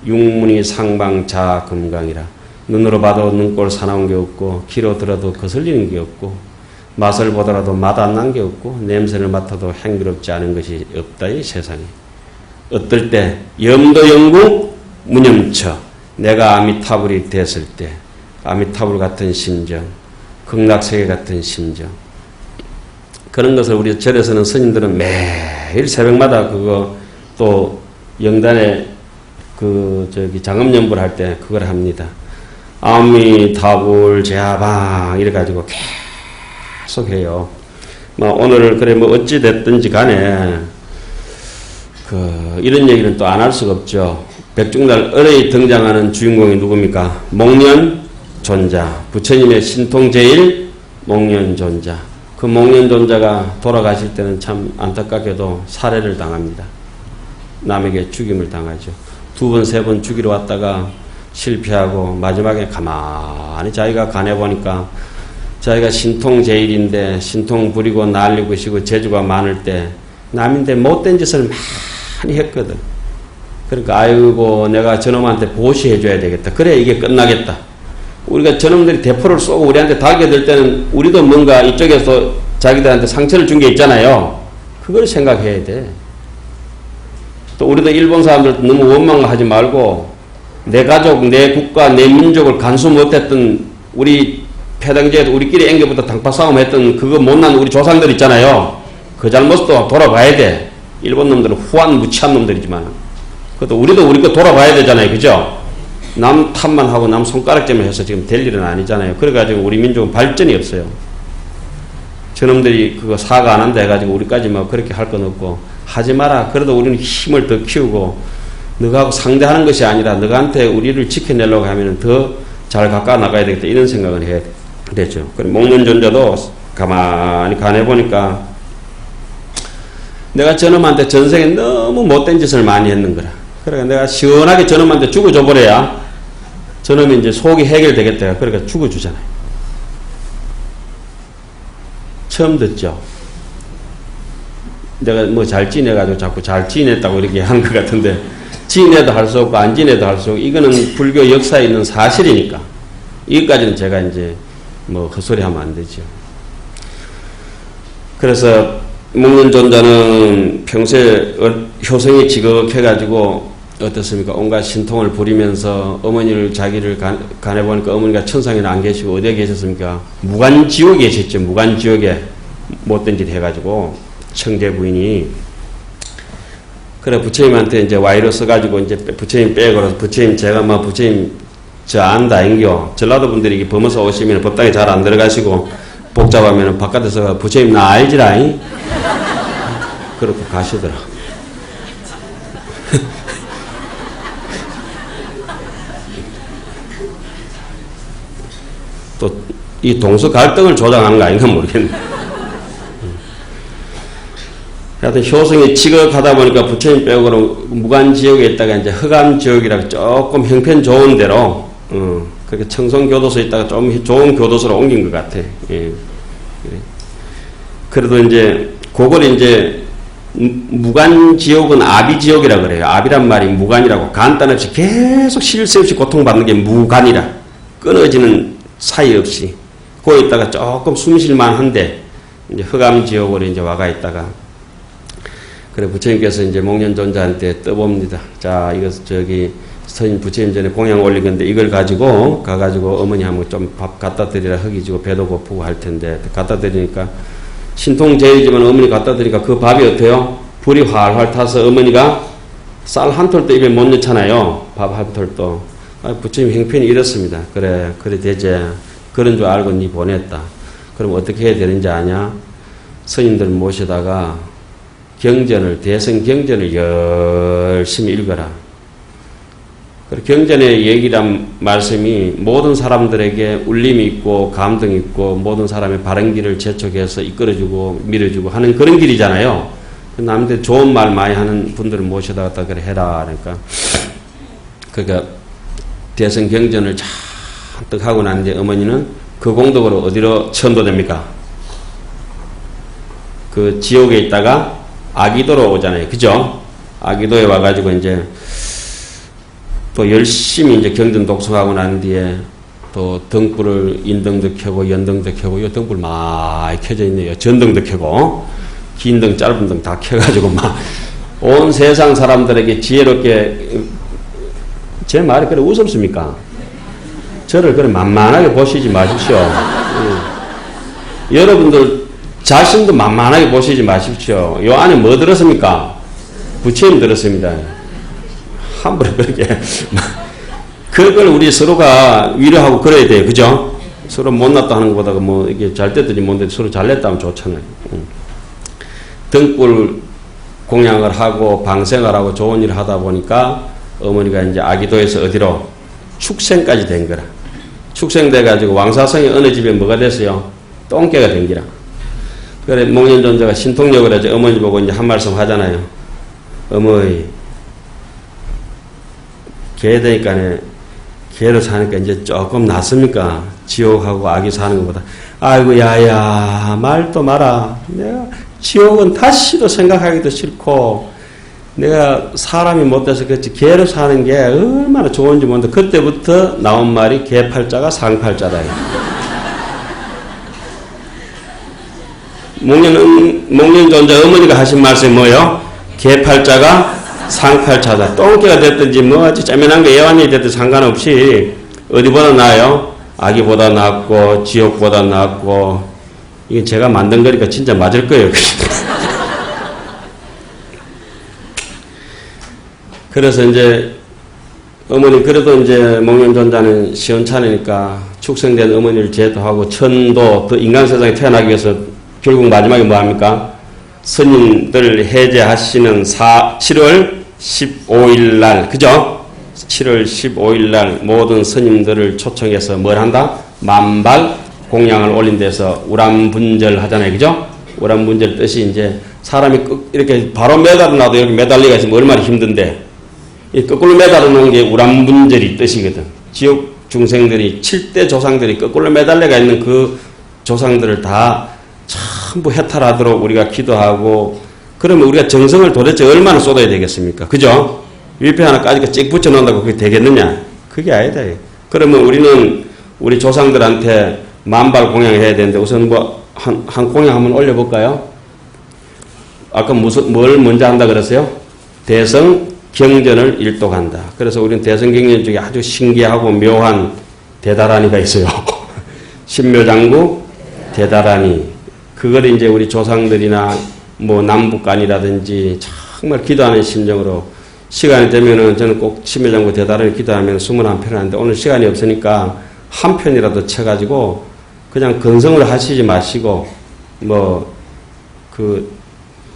육문이 상방 자금강이라. 눈으로 봐도 눈꼴 사나운 게 없고, 귀로 들어도 거슬리는 게 없고, 맛을 보더라도 맛 안 난 게 없고, 냄새를 맡아도 향기롭지 않은 것이 없다, 이 세상에. 어떨 때 염도 영궁 무념처. 내가 아미타불이 됐을 때 아미타불 같은 심정, 극락세계 같은 심정, 그런 것을 우리 절에서는 스님들은 매일 새벽마다 그거 또 영단에 장엄연불 할 때 그걸 합니다. 아미타불 제하방 이래 가지고 계속 해요. 오늘 그래 어찌 됐든지 간에 이런 얘기는 또 안 할 수가 없죠. 백중날 을에 등장하는 주인공이 누굽니까? 목련존자. 부처님의 신통 제일 목련존자. 그 목련존자가 돌아가실 때는 참 안타깝게도 살해를 당합니다. 남에게 죽임을 당하죠. 2번, 3번 죽이러 왔다가 실패하고 마지막에 가만히 자기가 가내보니까 자기가 신통 제일인데 신통 부리고 난리고 시고 재주가 많을 때 남인데 못된 짓을 많이 했거든. 그러니까 아이고 내가 저놈한테 보시해줘야 되겠다. 그래 이게 끝나겠다. 우리가 저놈들이 대포를 쏘고 우리한테 달겨들 때는 우리도 뭔가 이쪽에서 자기들한테 상처를 준 게 있잖아요. 그걸 생각해야 돼. 또 우리도 일본 사람들 너무 원망하지 말고 내 가족, 내 국가, 내 민족을 간수 못했던 우리 폐당제에서 우리끼리 앵겨부터 당파 싸움했던 그거 못난 우리 조상들 있잖아요. 그 잘못도 돌아봐야 돼. 일본 놈들은 후한 무치한 놈들이지만 그것도 우리도 우리 거 돌아봐야 되잖아요. 그죠? 남 탓만 하고 남 손가락질만 해서 지금 될 일은 아니잖아요. 그래가지고 우리 민족은 발전이 없어요. 저놈들이 그거 사과 안 한다 해가지고 우리까지 뭐 그렇게 할 건 없고 하지 마라. 그래도 우리는 힘을 더 키우고 너하고 상대하는 것이 아니라 너한테 우리를 지켜내려고 하면 더 잘 가까워 나가야 되겠다 이런 생각을 해야 되죠. 그리고 먹는 존재도 가만히 가해보니까 내가 저놈한테 전생에 너무 못된 짓을 많이 했는 거라. 그러니까 내가 시원하게 저놈한테 죽어줘버려야 저놈이 이제 속이 해결되겠다. 그러니까 죽어주잖아요. 처음 듣죠? 내가 뭐 잘 지내가지고 자꾸 잘 지냈다고 이렇게 한 것 같은데 지내도 할 수 없고 안 지내도 할 수 없고 이거는 불교 역사에 있는 사실이니까 이것까지는 제가 이제 뭐 헛소리 하면 안 되죠. 그래서 먹는 존자는 평소에 효성이 지극해가지고 어떻습니까? 온갖 신통을 부리면서 어머니를 자기를 간해보니까 어머니가 천상에는 안 계시고 어디에 계셨습니까? 무간지옥에 계셨죠. 무간지옥에 못된 짓 해가지고 청제 부인이 그래 부처님한테 이제 와이로 써가지고 이제 부처님 빼고 부처님 제가 뭐 부처님 저 안다 인겨 전라도 분들이 범어서 오시면 법당에 잘 안 들어가시고 복잡하면 바깥에서 부처님 나 알지라잉 그렇게 가시더라. 또 이 동서 갈등을 조장하는 거 아닌가 모르겠네. 하여튼 효성이 지극하다 보니까 부처님 빼고는 무간지옥에 있다가 이제 흑암지옥이라고 조금 형편 좋은 데로 그렇게 청송교도소에 있다가 좀 좋은 교도소로 옮긴 것 같아. 예. 그래도 이제 그걸 이제 무간지옥은 아비지옥이라 그래요. 아비란 말이 무간이라고 간단 없이 계속 쉴 새 없이 고통받는 게 무간이라 끊어지는 사이 없이 거기 있다가 조금 숨쉴만 한데 이제 흑암지옥으로 이제 와가 있다가 그래 부처님께서 이제 목련존자한테 떠봅니다. 자 이거 저기 스님 부처님 전에 공양 올린 건데 이걸 가지고 가가지고 어머니 한번 좀 밥 갖다 드리라 흙이 지고 배도 고프고 할 텐데 갖다 드리니까 신통제이지만 어머니 갖다 드리니까 그 밥이 어때요? 불이 활활 타서 어머니가 쌀 한 톨도 입에 못 넣잖아요. 밥 한 톨도. 아, 부처님 형편이 이렇습니다. 그래 되제. 그런 줄 알고 니 보냈다. 그럼 어떻게 해야 되는지 아냐? 스님들 모시다가 경전을 대성 경전을 열심히 읽어라. 그리고 경전의 얘기란 말씀이 모든 사람들에게 울림이 있고 감동이 있고 모든 사람의 바른 길을 재촉해서 이끌어주고 밀어주고 하는 그런 길이잖아요. 남들 좋은 말 많이 하는 분들을 모셔다가 그래 해라. 그러니까 대성 경전을 잔뜩 하고 난 뒤에 어머니는 그 공덕으로 어디로 천도됩니까? 그 지옥에 있다가 아기도로 오잖아요. 그죠? 아기도에 와가지고 이제 또 열심히 이제 경전 독송하고 난 뒤에 또 등불을 인등도 켜고 연등도 켜고 이 등불 많이 켜져 있네요. 전등도 켜고 긴 등 짧은 등 다 켜가지고 막 온 세상 사람들에게 지혜롭게 제 말이 그래 우습습니까? 저를 그래 만만하게 보시지 마십시오. 여러분들 자신도 만만하게 보시지 마십시오. 요 안에 뭐 들었습니까? 부처님 들었습니다. 함부로 그렇게. 그걸 우리 서로가 위로하고 그래야 돼요. 그죠? 서로 못났다 하는 것보다가 뭐, 이게 잘 됐더니 뭔데 서로 잘냈다면 좋잖아요. 등불 공양을 하고 방생을 하고 좋은 일을 하다 보니까 어머니가 이제 아기도에서 어디로? 축생까지 된 거라. 축생돼가지고 왕사성의 어느 집에 뭐가 됐어요? 똥개가 된 기라. 그래, 목련존자가 신통력을 해서 어머니 보고 이제 한 말씀 하잖아요. 어머니, 개 되니까, 개로 사니까 이제 조금 낫습니까? 지옥하고 아기 사는 것보다. 아이고, 야야, 말도 마라. 내가 지옥은 다시도 생각하기도 싫고, 내가 사람이 못돼서 그렇지, 개로 사는 게 얼마나 좋은지 모르는데, 그때부터 나온 말이 개팔자가 상팔자다. 목련존자 어머니가 하신 말씀이 뭐예요? 개팔자가 상팔 찾아 똥개가 됐든지 뭐 아주 짜면한 게 애완이 됐든 상관없이 어디보다 나아요? 아기보다 낫고 지옥보다 낫고 이게 제가 만든 거니까 진짜 맞을 거예요. 그래서 이제 어머니 그래도 이제 목련존자는 시원찮으니까 축생된 어머니를 제도하고 천도 또 인간 세상에 태어나기 위해서 결국 마지막에 뭐 합니까? 스님들 해제하시는 7월 15일 날 그죠? 7월 15일 날 모든 스님들을 초청해서 뭘 한다? 만발 공양을 올린 데서 우람분절 하잖아요. 그죠? 우람분절 뜻이 이제 사람이 이렇게 바로 매달아 놔도 이렇게 매달리가 있으면 얼마나 힘든데 이 거꾸로 매달아 놓은 게 우람분절이 뜻이거든. 지옥 중생들이 7대 조상들이 거꾸로 매달려가 있는 그 조상들을 다 전부 해탈하도록 우리가 기도하고 그러면 우리가 정성을 도대체 얼마나 쏟아야 되겠습니까? 그죠? 위패 하나 까지고 찍 붙여 놓는다고 그게 되겠느냐? 그게 아니다. 그러면 우리는 우리 조상들한테 만발 공양을 해야 되는데 우선 뭐 한 공양 한번 올려볼까요? 아까 뭘 먼저 한다 그랬어요? 대성 경전을 일독한다. 그래서 우리는 대성 경전 중에 아주 신기하고 묘한 대다라니가 있어요. 신묘장구 대다라니. 그걸 이제 우리 조상들이나 뭐 남북간이라든지 정말 기도하는 심정으로 시간이 되면은 저는 꼭 신묘장구 대다라니 기도하면 21편을 하는데 오늘 시간이 없으니까 한 편이라도 쳐가지고 그냥 건성으로 하시지 마시고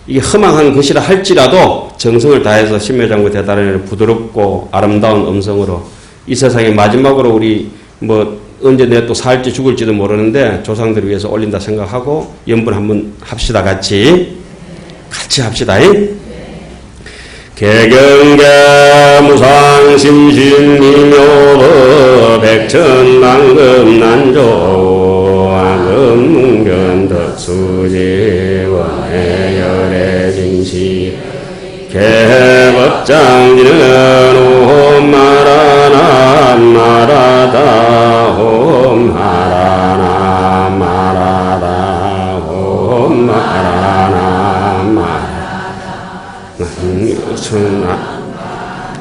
이게 허망한 것이라 할지라도 정성을 다해서 신묘장구 대다라니를 부드럽고 아름다운 음성으로 이 세상의 마지막으로 우리 언제 내가 또 살지 죽을지도 모르는데 조상들을 위해서 올린다 생각하고 연분 한번 합시다. 같이 합시다. 개경계 무상심신미묘 백천만금 난조 왕금문견 덕수지원의 열애진시 개법장지는 옴마라나 마라다 옴마라나 마라다 옴마라나 마라다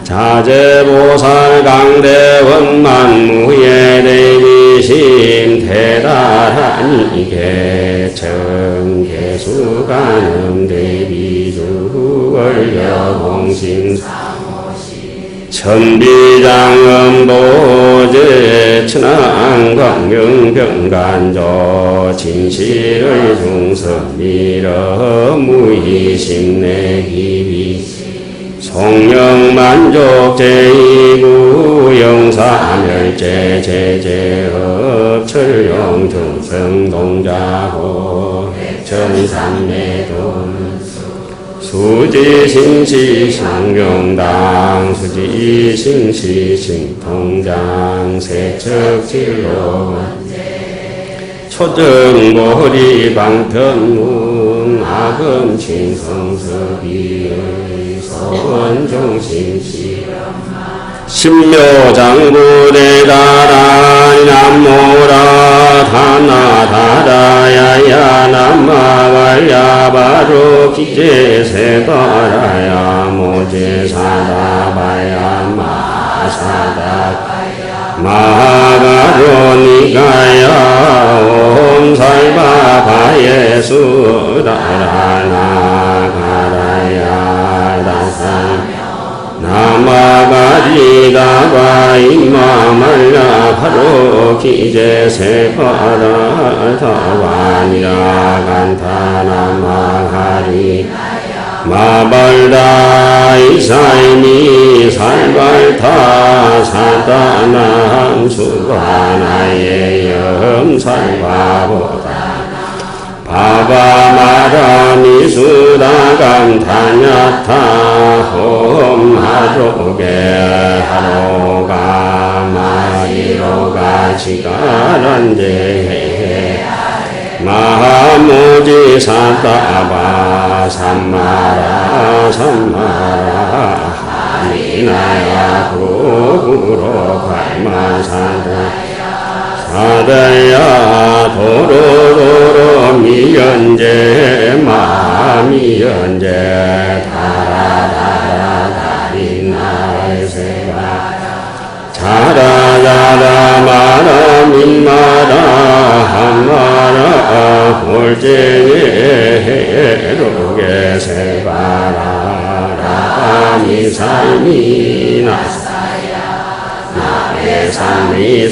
자제보살 강대원 만무예 대비심 대다라니 개청 개수가능 대비주 월여공신 천비장엄보제 천안광명병간조 진실의 중선미러 무의심내기비 송영만족 제2구 영사멸제 제제업 철용 중성동자고 천산매돈 수지신시 상경당 수지신시 신통장 세척진로 초정보리 방편문 아금칭성섭이의 원종신시 신묘장구대다라니 남모라 다나다라야야 남마발야바로 기제세바라야 모제사다바야 마사다 마하가로니가야 옴살바바예수다라나가라야 다산 나마가리다바 임마말라 바로 기제세바라 다와니라 간타나마가리 마발다 이사이니 살발타 사다나 수바나의 염살바보다 바바마라니 수다감타냐타 홈하로게 하로가 마이로가 지가란제 마하모지 사다바 삼마라 하리나야 구구로 발마사다 사다야 도로도로 미연제 마미연제 다라다라다 삶이 나의 삶이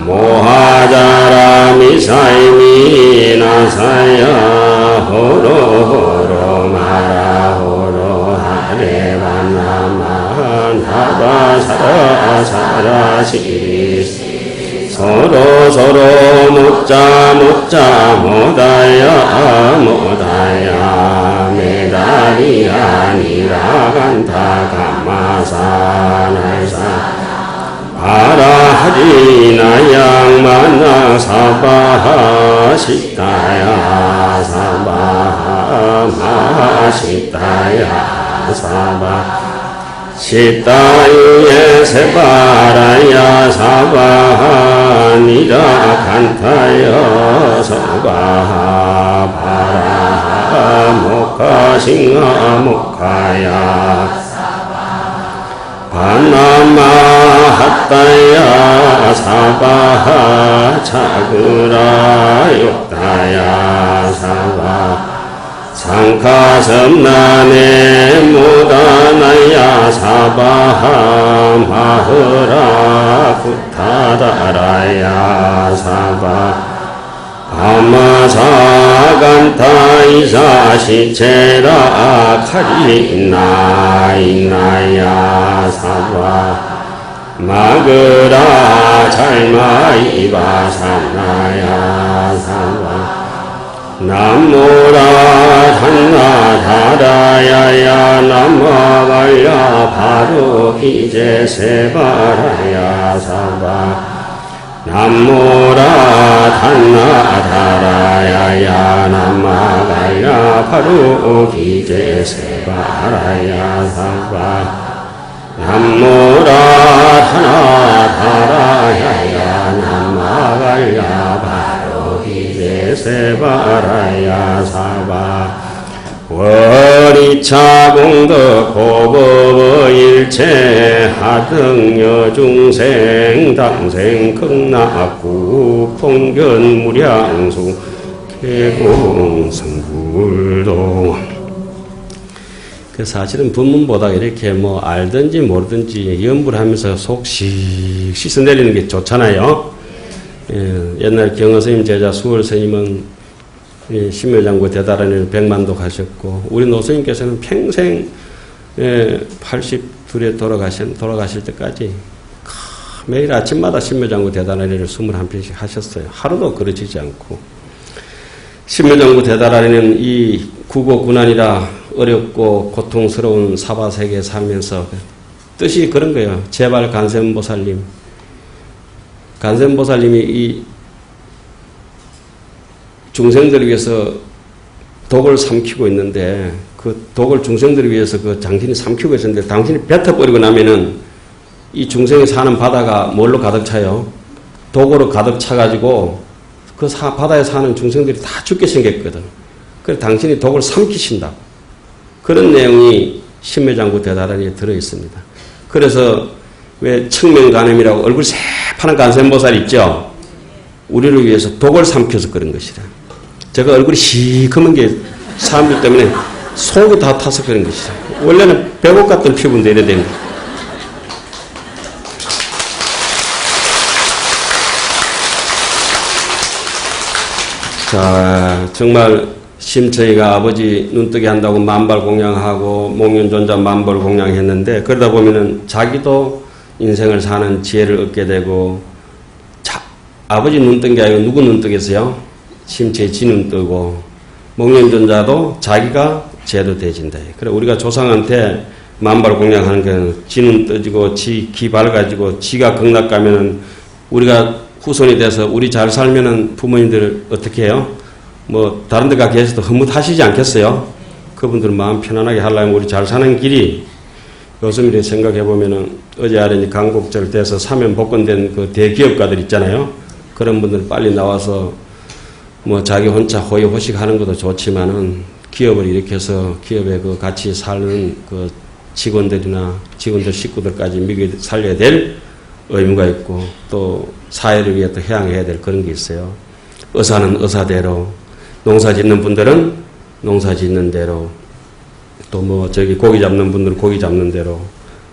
모하자람이 삶이 나사야 호로 마라 호로 하레 만나만 하바 사라 시리 서로 묻자 못하야 메달이 아니라 간타 감마사 날사 아라하리나 양만나 사바하 시타야 사바하 마시타야 사바 시타유에 세바라야 사바하 니라 간타야 사바하 바라하 모카 싱하 모카야 바나마 핫다야 사바하 차그라 욕다야 사바 상카섬나네 무다나야 사바하 마흐라 구타다라야 사바 아마사간타 이사시체라 카리나이나야 사바 마그라 잘마이바사나야 사바 남모라 한나다라야야 남마갈야 바로 이제 세바라야 사바 남모라 단나다라야야 남마가야 바로 기제 세바라야 사바 남모라 단나다라야야 남마가야 바로 기제 세바라야 사바 월이차 공덕 고법 일체 하등여 중생 당생 극락구 통견 무량수 개공성불도. 그 사실은 본문보다 이렇게 뭐 알든지 모르든지 연구를 하면서 속 씩 씻어내리는 게 좋잖아요. 옛날 경허스님 제자 수월스님은 신묘장구 대다라는 100만도 가셨고, 우리 노스님께서는 평생 82에 돌아가실 때까지 매일 아침마다 신묘장구 대다라리를 21편씩 하셨어요. 하루도 그러지지 않고. 신묘장구 대다라리는 이 구고군안이라 어렵고 고통스러운 사바세계에 살면서 뜻이 그런 거예요. 제발 간센보살님이 이 중생들을 위해서 독을 삼키고 있는데, 그 독을 중생들을 위해서 그 당신이 삼키고 있었는데, 당신이 뱉어버리고 나면은 이 중생이 사는 바다가 뭘로 가득 차요? 독으로 가득 차가지고 그 바다에 사는 중생들이 다 죽게 생겼거든. 그래서 당신이 독을 삼키신다. 그런 내용이 신묘장구 대다라리에 들어있습니다. 그래서 왜 청명간음이라고 얼굴 새파란 간센보살 있죠? 우리를 위해서 독을 삼켜서 그런 것이라. 제가 얼굴이 시커먼 게 사람들 때문에 속이 다 타서 그런 것이죠. 원래는 백옥 같은 피부인데 이래 된 거. 자, 정말 심처이가 아버지 눈뜨게 한다고 만발 공양하고 목련존자 만발 공양했는데, 그러다 보면은 자기도 인생을 사는 지혜를 얻게 되고, 아버지 눈뜬 게 아니고 누구 눈뜨겠어요? 심체의 지 눈뜨고, 목련존자도 자기가 제도 되진다. 그래, 우리가 조상한테 만발 공양하는 게 지 눈 떠지고 기 밝아지고 지가 극락 가면은 우리가 후손이 돼서 우리 잘 살면은 부모님들 어떻게 해요? 뭐 다른 데 가 계셔도 흐뭇하시지 않겠어요? 그분들은 마음 편안하게 하려면 우리 잘 사는 길이, 요즘 이렇게 생각해 보면은 어제 아래 강복절 돼서 사면 복권된 그 대기업가들 있잖아요. 그런 분들 빨리 나와서 뭐 자기 혼자 호의호식 하는 것도 좋지만은 기업을 일으켜서 기업에 그 같이 사는 그 직원들 식구들까지 미국에 살려야 될 의무가 있고, 또 사회를 위해 또 해양해야 될 그런 게 있어요. 의사는 의사대로, 농사 짓는 분들은 농사 짓는 대로, 또 뭐 저기 고기 잡는 분들은 고기 잡는 대로,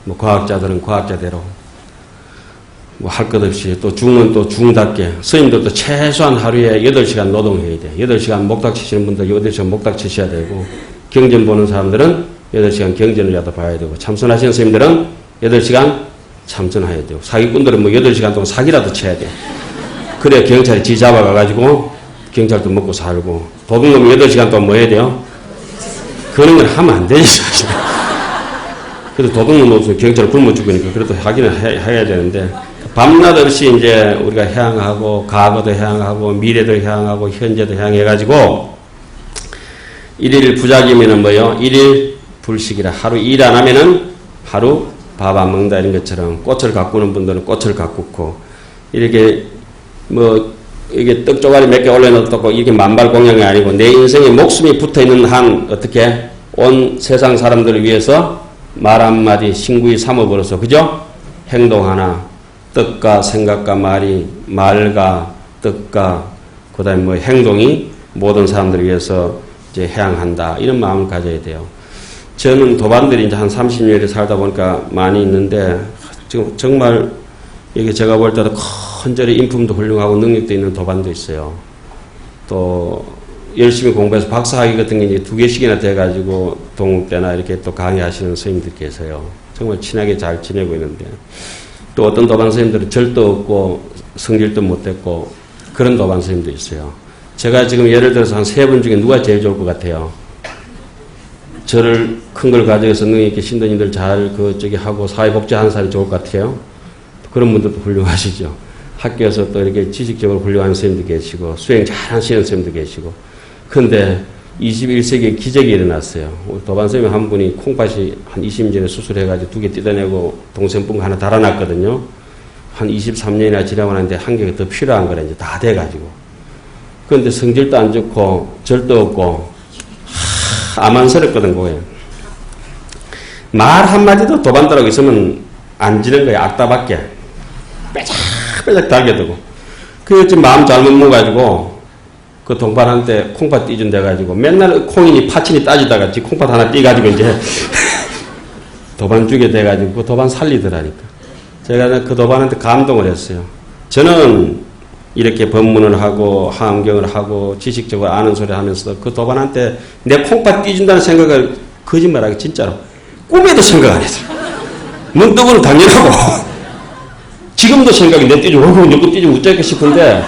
뭐 과학자들은 과학자대로, 뭐 할 것 없이 또 중은 또 중답게, 스님들도 최소한 하루에 8시간 노동해야 돼. 8시간 목탁 치시는 분들 8시간 목탁 치셔야 되고, 경전 보는 사람들은 8시간 경전을 봐야 되고, 참선하시는 스님들은 8시간 참선해야 되고, 사기꾼들은 뭐 8시간 동안 사기라도 쳐야 돼. 그래야 경찰이 지 잡아가가지고 경찰도 먹고 살고, 도둑놈이 8시간 동안 뭐 해야 돼요? 그런 건 하면 안 되지, 사실. 그래도 도둑놈 없으면 경찰 굶어 죽으니까 그래도 하기는 해야 되는데, 밤낮 없이 이제 우리가 향하고, 과거도 향하고, 미래도 향하고, 현재도 향해가지고, 일일 부작이면은 뭐요? 일일 불식이라. 하루 일 안 하면은 하루 밥 안 먹는다 이런 것처럼, 꽃을 가꾸는 분들은 꽃을 가꾸고, 이렇게 뭐 이게 떡 조가리 몇 개 올려놓고 이렇게 만발 공양이 아니고, 내 인생에 목숨이 붙어있는 한 어떻게 온 세상 사람들을 위해서 말 한마디 신구이 삼어버려서, 그죠? 행동 하나, 뜻과 생각과 말과 뜻과 그 다음에 뭐 행동이 모든 사람들을 위해서 이제 향한다, 이런 마음을 가져야 돼요. 저는 도반들이 이제 한 30년을 살다 보니까 많이 있는데, 지금 정말 이게 제가 볼 때도 큰절히 인품도 훌륭하고 능력도 있는 도반도 있어요. 또 열심히 공부해서 박사학위 같은 게 이제 2개씩이나 돼가지고 동국대나 이렇게 또 강의하시는 스님들 계세요. 정말 친하게 잘 지내고 있는데, 또 어떤 도반 스님들은 절도 없고 성질도 못됐고 그런 도반 스님도 있어요. 제가 지금 예를 들어서 한 3분 중에 누가 제일 좋을 것 같아요? 저를 큰 걸 가져서 능력 있게 신도님들 잘 하고 사회복지하는 사람이 좋을 것 같아요. 그런 분들도 훌륭하시죠. 학교에서 또 이렇게 지식적으로 훌륭한 선생님도 계시고, 수행 잘 하시는 선생님도 계시고. 근데 21세기에 기적이 일어났어요. 우리 도반 선생님 한 분이 콩팥이 한 20년 전에 수술해가지고 2개 뜯어내고 동생분 하나 달아놨거든요. 한 23년이나 지나고 나는데 한 개가 더 필요한 거라 이제 다 돼가지고. 그런데 성질도 안 좋고, 절도 없고, 암만스럽거든, 그거에. 말 한마디도 도반들하고 있으면 안 지는 거야, 악다밖에. 빼작빼작 달게 되고. 그 지금 마음 잘못 먹어가지고, 그 동반한테 콩팥 띠준 돼가지고, 맨날 콩이니 파친이 따지다가 지 콩팥 하나 띠가지고 이제, 도반 주게 돼가지고, 그 도반 살리더라니까. 제가 그 도반한테 감동을 했어요. 저는 이렇게 법문을 하고, 함경을 하고, 지식적으로 아는 소리 하면서 그 도반한테 내 콩팥 띠준다는 생각을 거짓말하기 진짜로 꿈에도 생각 안 했어요. 눈 뜨고는 당연하고, 지금도 생각이 내 띠주고, 누구 띠주고 어쩌겠 싶은데,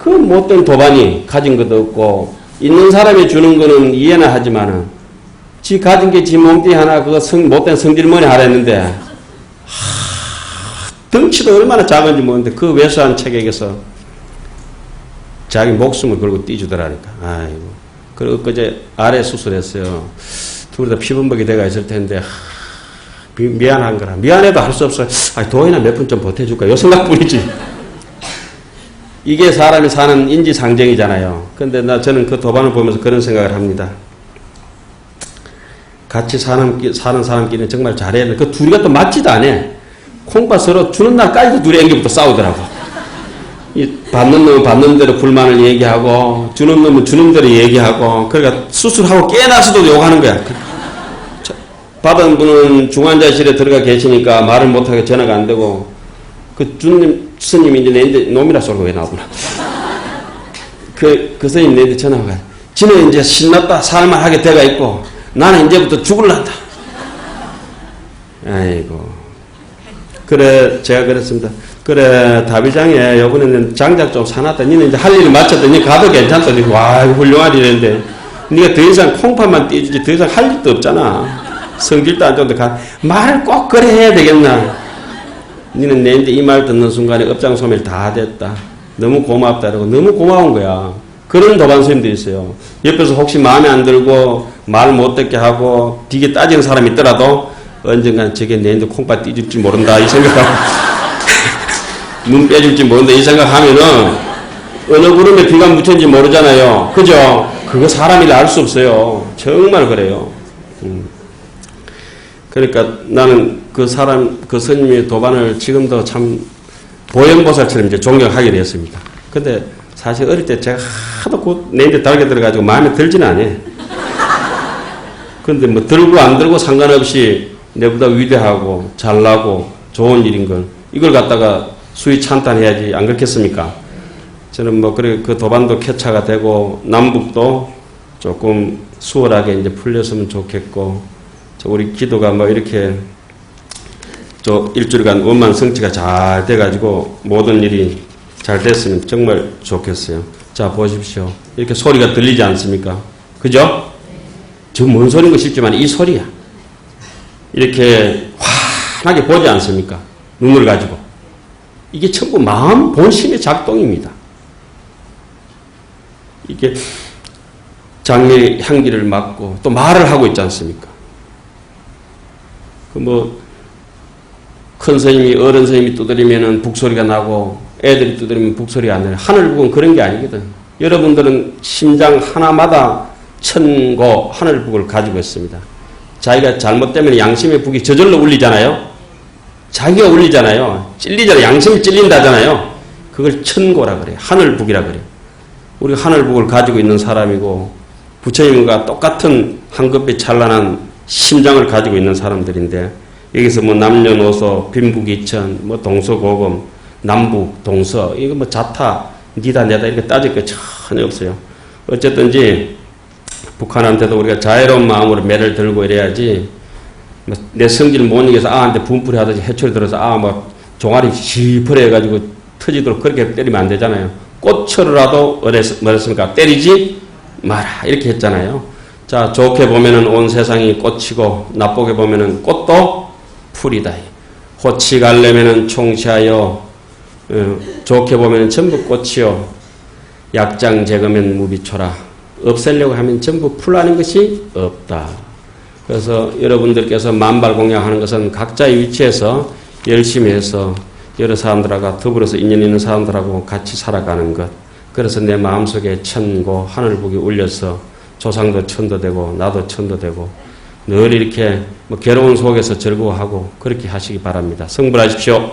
그 못된 도반이 가진 것도 없고, 있는 사람이 주는 거는 이해는 하지만은, 지 가진 게 지 몸띠 하나, 그거 못된 성질머리 하라 했는데, 덩치도 얼마나 작은지 모르는데, 그 외소한 체격에서 자기 목숨을 걸고 띠주더라니까. 아이고. 그리고 엊그제 아래 수술했어요. 둘 다 피범벅이 돼가 있을 텐데, 미안한 거라. 미안해도 할 수 없어요. 도이나 몇 분 좀 보태줄까? 요 생각뿐이지. 이게 사람이 사는 인지상정이잖아요. 근데 저는 그 도반을 보면서 그런 생각을 합니다. 같이 사는 사람끼리는 정말 잘해야 돼. 그 둘이가 또 맞지도 않아. 콩팥 서로 주는 날까지도 둘이 앵겨부터 싸우더라고. 받는 놈은 받는 대로 불만을 얘기하고, 주는 놈은 주는 대로 얘기하고, 그러니까 수술하고 깨나서도 욕하는 거야. 받은 분은 중환자실에 들어가 계시니까 말을 못하게 전화가 안 되고, 그 스님이 이제 내한테 놈이라 소리가 왜 나오구나. 그 스님 내한테 전화가 가요. 지는 이제 신났다. 살만하게 돼가 있고, 나는 이제부터 죽을란다. 아이고. 그래, 제가 그랬습니다. 그래, 다비장에 요번에는 장작 좀 사놨다. 니는 이제 할 일을 마쳤다. 니 가도 괜찮다. 와, 훌륭하리 이랬는데, 니가 더 이상 콩팥만 띄주지 더 이상 할 일도 없잖아. 성질도 안 좋은데 말을 꼭 그래 해야 되겠나. 니는 내한테 이 말 듣는 순간에 업장소멸 다 됐다. 너무 고맙다. 이러고 너무 고마운 거야. 그런 도반 스님들이 있어요. 옆에서 혹시 마음에 안 들고 말 못 듣게 하고 되게 따지는 사람이 있더라도 언젠간 저게 내한테 콩팥 띄줄지 모른다 이 생각하고 눈 빼줄지 모른다 이 생각하면은 어느 구름에 비가 묻혔는지 모르잖아요. 그죠? 그거 사람이 알 수 없어요. 정말 그래요. 그러니까 나는 그 스님의 도반을 지금도 참 보현보살처럼 이제 존경하게 되었습니다. 근데 사실 어릴 때 제가 하도 곧 내한테 달게 들어가지고 마음에 들지는 않아요. 그런데 뭐 들고 안 들고 상관없이 내보다 위대하고 잘나고 좋은 일인 걸 이걸 갖다가 수위 찬탄해야지 안 그렇겠습니까? 저는 뭐 그래 그 도반도 쾌차가 되고 남북도 조금 수월하게 이제 풀렸으면 좋겠고 우리 기도가 뭐 이렇게 일주일간 원만 성취가 잘 돼가지고 모든 일이 잘 됐으면 정말 좋겠어요. 자 보십시오. 이렇게 소리가 들리지 않습니까? 그죠? 저 뭔 소리인 거 싶지만 이 소리야. 이렇게 환하게 보지 않습니까? 눈을 가지고. 이게 전부 마음 본심의 작동입니다. 이게 장미의 향기를 맡고 또 말을 하고 있지 않습니까? 큰 스님이 어른 스님이 두드리면은 북소리가 나고 애들이 두드리면 북소리가 안 나요. 하늘북은 그런 게 아니거든. 여러분들은 심장 하나마다 천고 하늘북을 가지고 있습니다. 자기가 잘못 때문에 양심의 북이 저절로 울리잖아요. 자기가 울리잖아요. 찔리잖아요. 양심이 찔린다잖아요. 그걸 천고라 그래요. 하늘북이라 그래요. 우리가 하늘북을 가지고 있는 사람이고 부처님과 똑같은 황급히 찬란한 심장을 가지고 있는 사람들인데 여기서 뭐 남녀노소 빈부귀천 뭐 동서고금 남북 동서 이거 뭐 자타 니다 내다 이렇게 따질 거 전혀 없어요. 어쨌든지 북한한테도 우리가 자애로운 마음으로 매를 들고 이래야지 내 성질 못 이겨서 아한테 분풀이 하듯이 해초리 들어서 뭐 종아리 시퍼래 해가지고 터지도록 그렇게 때리면 안 되잖아요. 꽃처럼라도 뭐랬습니까? 때리지 마라 이렇게 했잖아요. 자 좋게 보면은 온 세상이 꽃이고 나쁘게 보면은 꽃도 풀이다. 호치 갈래면은 총치하여 좋게 보면은 전부 꽃이요 약장 제거면 무비초라. 없애려고 하면 전부 풀 아닌 것이 없다. 그래서 여러분들께서 만발공양하는 것은 각자의 위치에서 열심히 해서 여러 사람들하고 더불어서 인연 있는 사람들하고 같이 살아가는 것. 그래서 내 마음속에 천고 하늘북이 울려서 조상도 천도되고 나도 천도되고 늘 이렇게 뭐 괴로운 속에서 즐거워하고 그렇게 하시기 바랍니다. 성불하십시오.